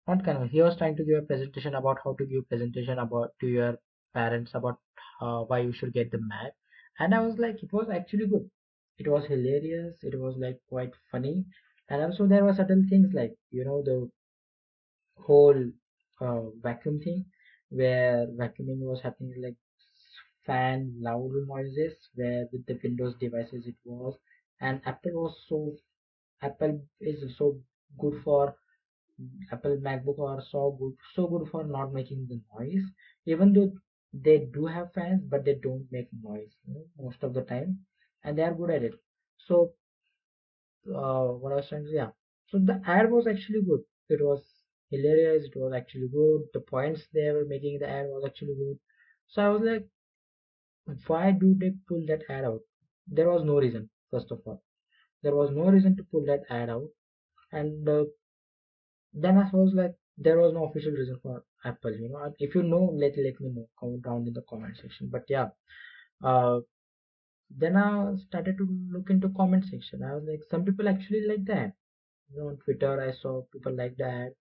not convince, he was trying to give a presentation about how to give presentation about to your parents about why you should get the Mac. And I was like, it was actually good. It was hilarious. It was like quite funny, and also there were certain things like the whole vacuum thing where vacuuming was happening, like fan loud noises where with the Windows devices it was. And Apple is so good for Apple MacBook are so good for not making the noise, even though they do have fans but they don't make noise, most of the time, and they are good at it. So what I was trying to say, yeah. So the ad was actually good. It was hilarious. It was actually good. The points they were making in the ad was actually good. So I was like, why do they pull that ad out? There was no reason. First of all, there was no reason to pull that ad out. And then I was like, there was no official reason for Apple. If you know, let me know. Comment down in the comment section. But yeah, uh, then I started to look into comment section. I was like, some people actually like that. On Twitter, I saw people like that,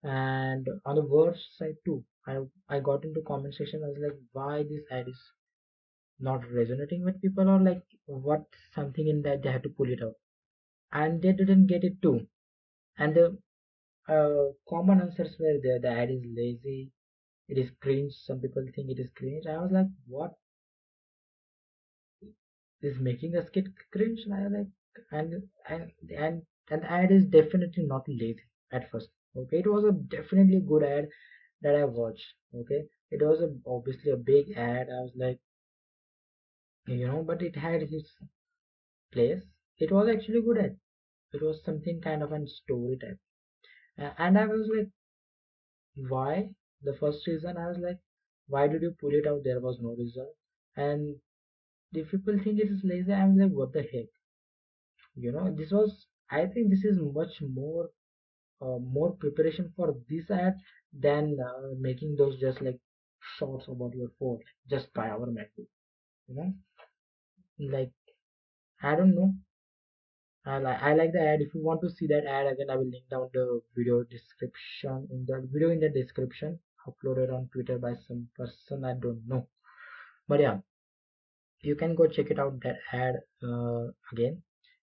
and on the words side too. I got into comment section. I was like, why this ad is not resonating with people, or like what something in that they had to pull it out, and they didn't get it too. And common answers were there. The ad is lazy, it is cringe. Some people think it is cringe. I was like, what is making us get cringe? And I was like, and and and the ad is definitely not lazy at first. Okay, it was a definitely good ad that I watched. Okay, it was obviously a big ad. I was like, but it had its place. It was actually good ad. It was something kind of a story type. And I was like, why? The first reason I was like, why did you pull it out? There was no result. And if people think it is lazy, I'm like, what the heck? This was, I think this is much more preparation for this ad than making those just like shorts about your phone, just by our MacBook. You know, like, I don't know. I like the ad. If you want to see that ad again, I will link down the video in the description, uploaded on Twitter by some person I don't know. But yeah, you can go check it out that ad again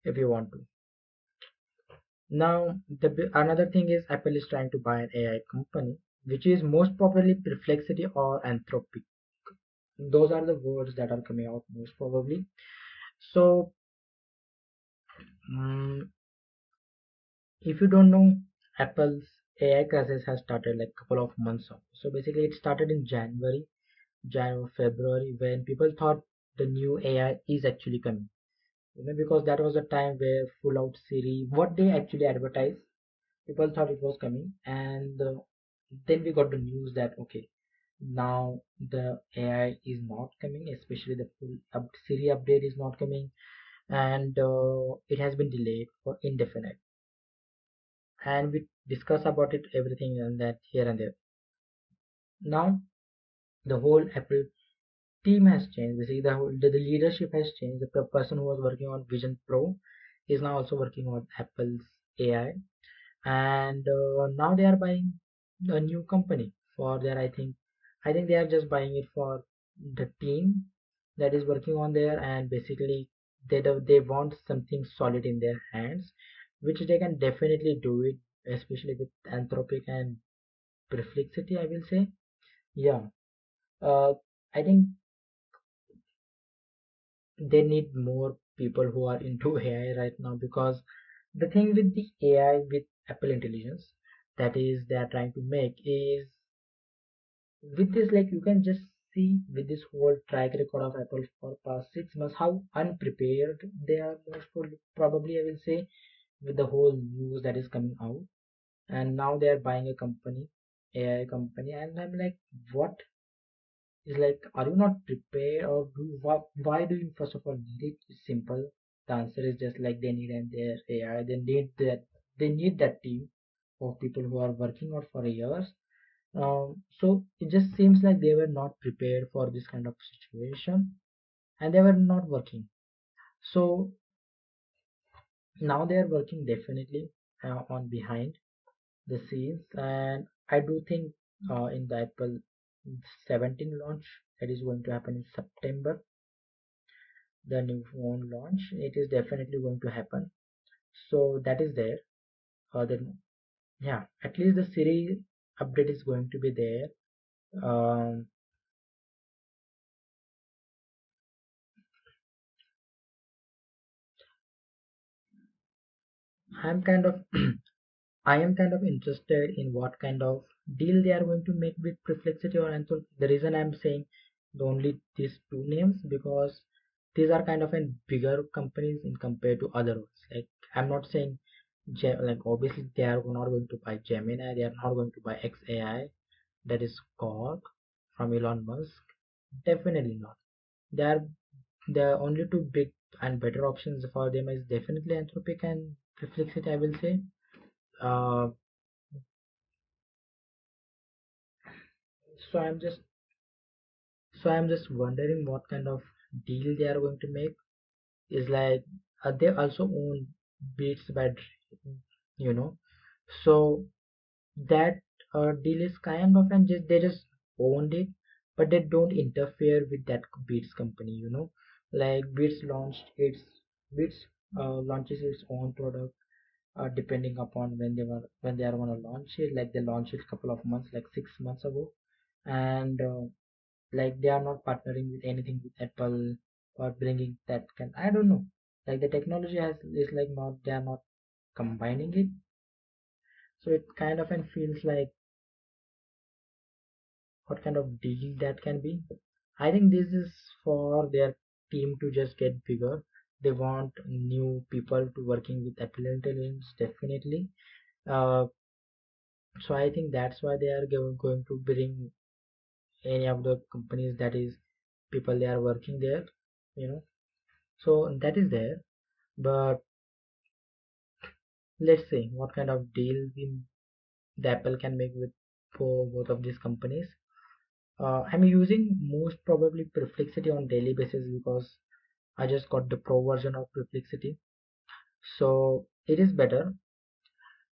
if you want to. Now, another thing is Apple is trying to buy an AI company, which is most probably Perplexity or Anthropic. Those are the words that are coming out most probably. So, mm if you don't know, Apple's AI crisis has started like a couple of months ago. So basically, it started in January, February, when people thought the new AI is actually coming. Because that was a time where full out Siri, what they actually advertised, people thought it was coming, and then we got the news that okay, now the AI is not coming, especially the full Siri update is not coming, and it has been delayed for indefinite. And we discuss about it everything and that here and there. Now the whole Apple team has changed. Basically, the leadership has changed. The person who was working on Vision Pro is now also working on Apple's AI, and now they are buying a new company for their. I think they are just buying it for the team that is working on there, and basically they want something solid in their hands, which they can definitely do it, especially with Anthropic and Perplexity, I will say. Yeah. I think they need more people who are into AI right now, because the thing with the AI with Apple Intelligence that is they are trying to make is, with this, like, you can just see with this whole track record of Apple for past 6 months how unprepared they are, most probably I will say, with the whole news that is coming out. And now they are buying a company, AI company, and I'm like, what is, like, are you not prepared, or why do you first of all need it? It's simple. The answer is just like they need and their AI. They need that team of people who are working out for years. So it just seems like they were not prepared for this kind of situation, and they were not working. So now they are working definitely on behind the scenes, and I do think in the Apple 17 launch that is going to happen in September, the new phone launch, it is definitely going to happen. So that is there. Then yeah, at least the Siri update is going to be there. Um, I'm kind of I am kind of interested in what kind of deal they are going to make with Perplexity or Anthol. The reason I'm saying only these two names, because these are kind of in bigger companies in compared to other ones. Like, I'm not saying like, obviously they are not going to buy Gemini, they are not going to buy XAI, that is Cork from Elon Musk. Definitely not. They are the only two big and better options for them is definitely Anthropic and Perplexity, I will say. Uh, so I'm just so I'm just wondering what kind of deal they are going to make. Is like, they also own Beats by you know. So that deal is kind of, and just they just owned it, but they don't interfere with that Beats company. Like Beats launches its own product, depending upon when they are going to launch it. Like they launched it a couple of months, like 6 months ago, and like they are not partnering with anything with Apple or bringing that can, I don't know. Like the technology has is like not, they are not combining it, so it kind of and feels like what kind of deal that can be. I think this is for their team to just get bigger. They want new people to working with Apple Intelligence definitely. Uh, so I think that's why they are going to bring any of the companies that is people they are working there, you know. So that is there, but let's see what kind of deal the Apple can make with for both of these companies. I'm using most probably Perplexity on daily basis because I just got the pro version of Perplexity, so it is better.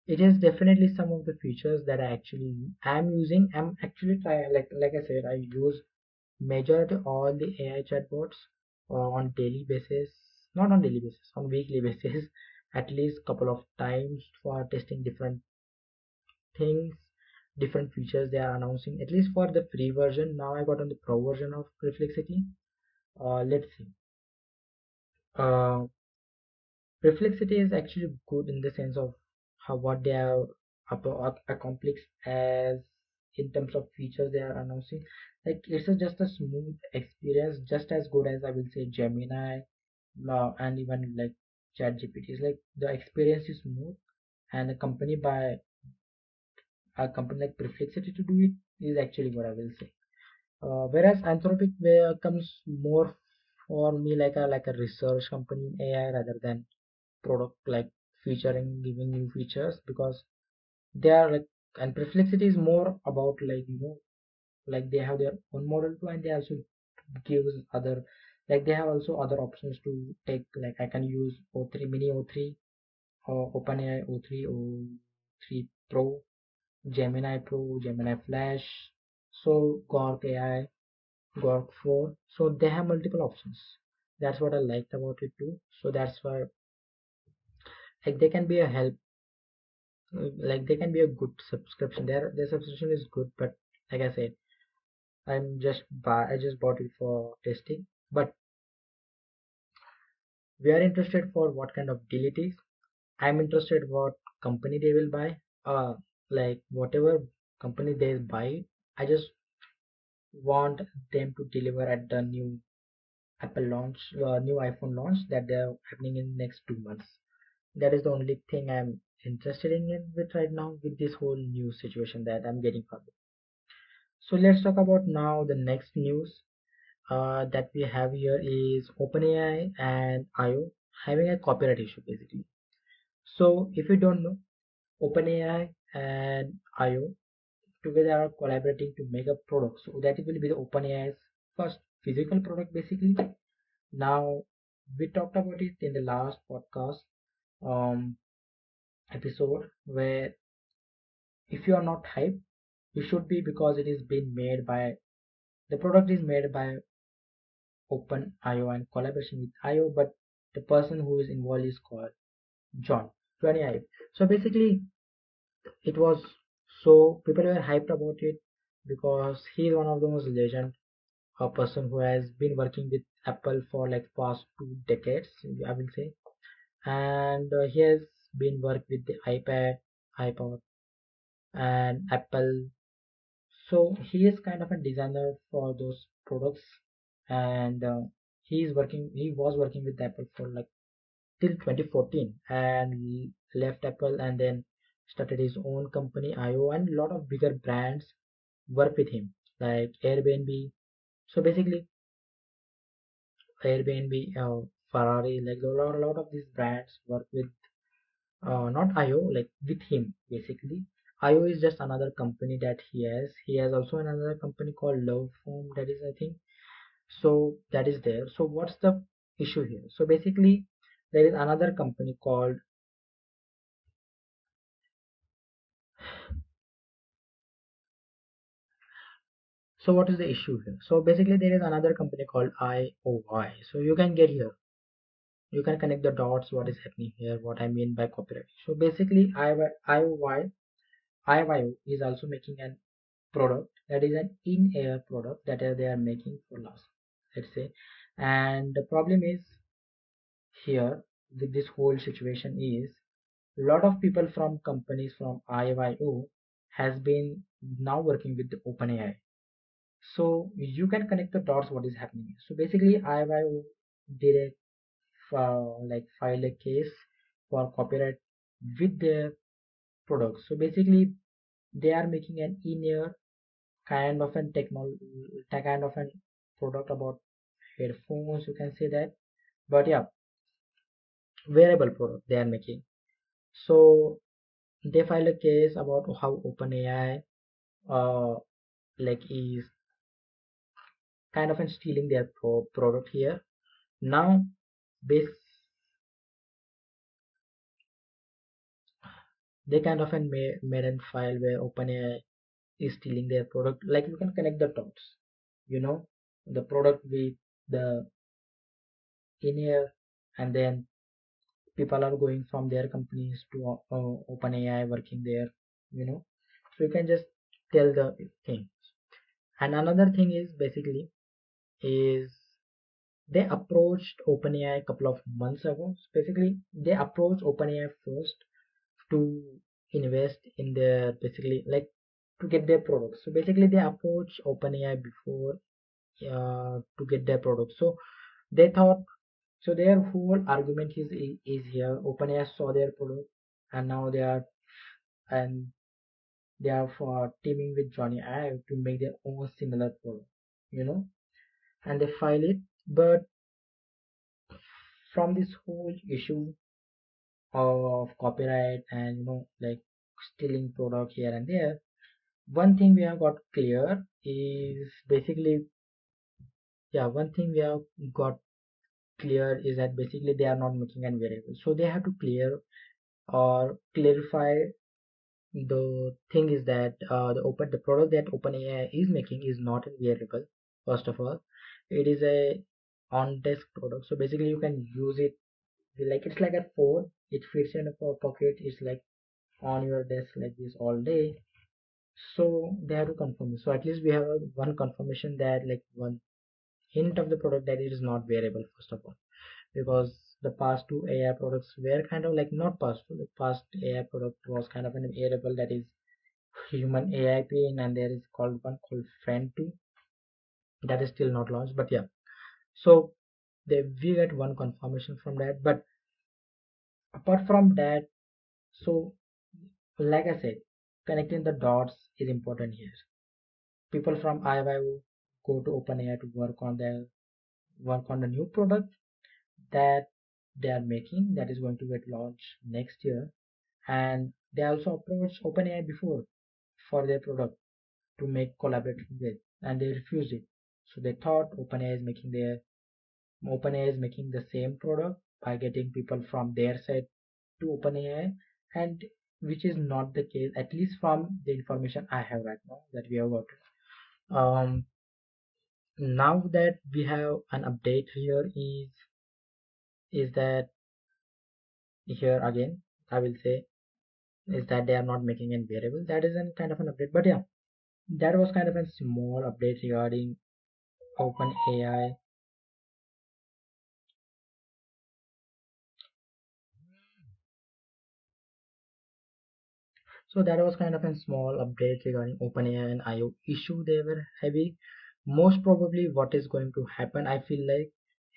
It is definitely some of the features that I actually am using. I'm actually trying, like I said, I use majority all the AI chatbots on daily basis, not on daily basis, on weekly basis, at least couple of times for testing different things, different features they are announcing. At least for the free version, now I got on the pro version of Perplexity. Let's see. Uh, Perplexity is actually good in the sense of how what they have accomplished as in terms of features they are announcing. Like it's just a smooth experience, just as good as I will say Gemini, and even like ChatGPT. It's like the experience is smooth, and a company like Perplexity to do it is actually what I will say. Whereas Anthropic comes more for me like a research company in AI rather than product, like featuring giving new features, because they are like, and Perplexity is more about like like they have their own model too, and they also give other, like they have also other options to take, like I can use O3 mini O3 or OpenAI O3 O3 Pro, Gemini Pro, Gemini Flash, so Gork AI, Gork 4, so they have multiple options. That's what I liked about it too. So that's why like they can be a help, like they can be a good subscription. Their subscription is good, but like I said, I just bought it for testing. But we are interested for what kind of deal it is. I'm interested what company they will buy. Like whatever company they buy, I just want them to deliver at the new Apple launch, new iPhone launch that they're happening in next 2 months. That is the only thing I'm interested in it with right now with this whole new situation that I'm getting from it. So let's talk about now the next news that we have here is OpenAI and IO having a copyright issue basically. So if you don't know, OpenAI and IO together are collaborating to make a product. So that will be the OpenAI's first physical product basically. Now we talked about it in the last podcast um, episode where if you are not hyped, you should be, because it is being made by, the product is made by OpenIO and collaboration with IO, but the person who is involved is called John 20 So basically, it was, so people were hyped about it because he is one of those legend, a person who has been working with Apple for like past 2 decades, I will say, and he has been worked with the iPad, iPod, and Apple. So he is kind of a designer for those products, and he was working with Apple for like till 2014 and left Apple and then started his own company IO, and a lot of bigger brands work with him like Airbnb. So basically Airbnb, Ferrari, like a lot of these brands work with not IO, like with him basically. IO is just another company that he has. He has also another company called Love Form, that is I think. So that is there. So what's the issue here? So basically there is another company called, so what is the issue here? So basically there is another company called IOI. So you can get here. you can connect the dots what is happening here, what I mean by copyright. So basically IOI is also making an product that is an in-air product that they are making for last, let's say. And the problem is here with this whole situation is a lot of people from companies from IO has been now working with the OpenAI. So you can connect the dots what is happening. So basically IO did a like file a case for copyright with their products. So basically they are making an in-ear kind of an kind of an product about headphones, you can say that. But yeah, wearable product they are making. So they filed a case about how OpenAI uh like is kind of stealing their product here. Now this they kind of made a file where OpenAI is stealing their product. Like you can connect the dots, you know, the product with the in here, and then people are going from their companies to OpenAI working there, you know. So you can just tell the thing. And another thing is basically is they approached OpenAI a couple of months ago. So basically they approached OpenAI first to invest in their basically like to get their products. So basically they approached OpenAI before to get their products. So they thought so their whole argument is here. OpenAI saw their product and now and they are for teaming with Johnny Ive to make their own similar product, you know, and they file it. But from this whole issue of copyright and like stealing product here and there, one thing we have got clear is basically one thing we have got clear is that basically they are not making an variable, so they have to clear or clarify. The thing is that the product that OpenAI is making is not a variable. First of all, it is a on desk product, so basically you can use it like it's like a phone. It fits in a pocket. It's like on your desk like this all day. So they have to confirm it. So at least we have one confirmation that like one hint of the product that it is not variable first of all, because the past two AI products were kind of like not past two. The past AI product was kind of an variable that is human AI pin, and there is called one called Friend 2 that is still not launched. But yeah, so we get one confirmation from that. But apart from that, so like I said, connecting the dots is important here. People from IYO go to OpenAI to work on the new product that they are making that is going to get launched next year, and they also approached OpenAI before for their product to make collaboration with, and they refused it. So they thought OpenAI is making the same product by getting people from their side to OpenAI, and which is not the case, at least from the information I have right now that we have got. Um, Now that we have an update here is that here again I will say is that they are not making any variable. That is a kind of an update, but yeah, that was kind of a small update regarding OpenAI. So that was kind of a small update regarding OpenAI and IO issue they were having. Most probably what is going to happen, I feel like,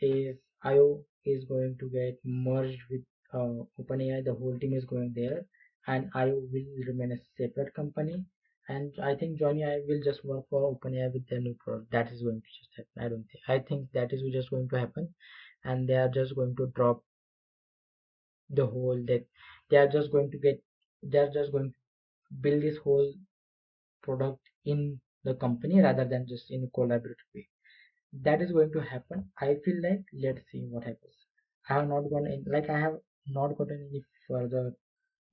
is IO is going to get merged with OpenAI. The whole team is going there, and IO will remain a separate company. And I think Johnny I will just work for OpenAI with their new product. That is going to just happen. I don't think. I think that is just going to happen, and they are just going to drop the whole that they are just going to get. They are just going to build this whole product in the company rather than just in a collaborative way. That is going to happen. I feel like let's see what happens. I have not gone in like I have not gotten any further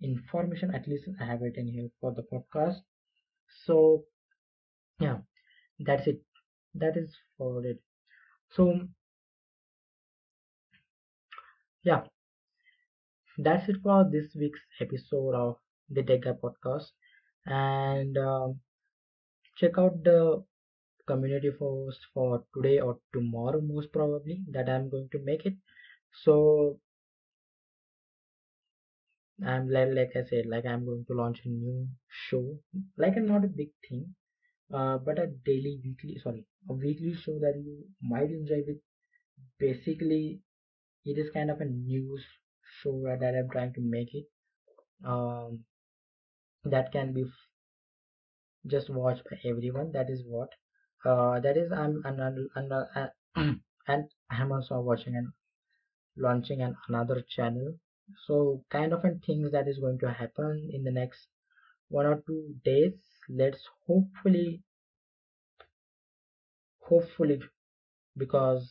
information. At least I have written here for the podcast. So yeah, that's it. That is for it. So Yeah, that's it for this week's episode of the TechGuy podcast. And check out the community post for today or tomorrow, most probably, that I'm going to make it. So I'm like I said, like I'm going to launch a new show, like a not a big thing, but a a weekly show that you might enjoy. With basically, it is kind of a news show that I'm trying to make it. Um, that can be just watched by everyone. That is what. That is and I'm also watching and launching another channel. So kind of a things that is going to happen in the next 1 or 2 days. Let's hopefully, because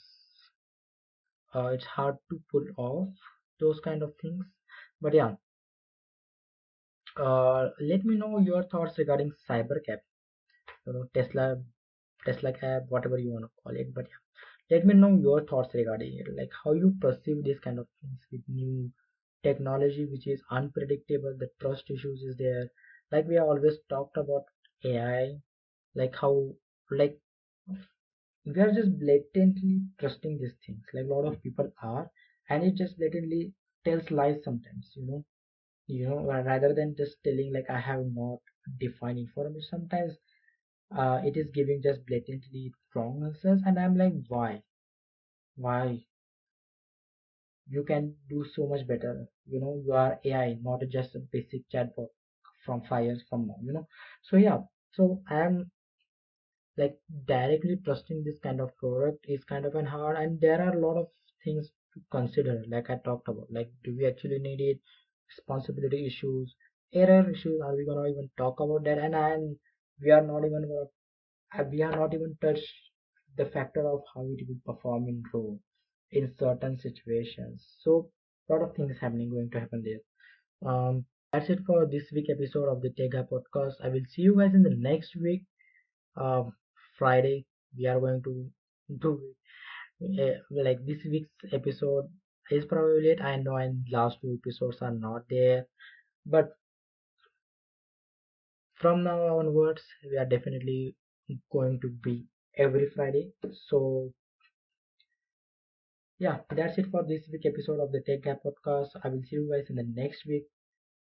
it's hard to pull off those kind of things. But yeah, let me know your thoughts regarding Cybercab, Tesla cab, whatever you want to call it. But yeah, let me know your thoughts regarding it, like how you perceive these kind of things with new technology, which is unpredictable. The trust issues is there. Like we have always talked about AI, like how, like, we are just blatantly trusting these things, like a lot of people are, and it just blatantly tells lies sometimes, rather than just telling like I have not defined information. Sometimes it is giving just blatantly wrong answers, and I'm like, why you can do so much better. You are AI, not just a basic chatbot from 5 years from now. So yeah, so I am like directly trusting this kind of product is kind of an hard, and there are a lot of things to consider, like I talked about, like do we actually need it, responsibility issues, error issues, are we gonna even talk about that? And we are not even gonna we are not even touched the factor of how it will perform in role in certain situations. So a lot of things happening going to happen there. That's it for this week episode of the Tega podcast. I will see you guys in the next week. um, Friday we are going to do like this week's episode is probably late, I know, and last two episodes are not there, but from now onwards we are definitely going to be every Friday. So yeah, that's it for this week episode of the Tech Gap podcast. I will see you guys in the next week.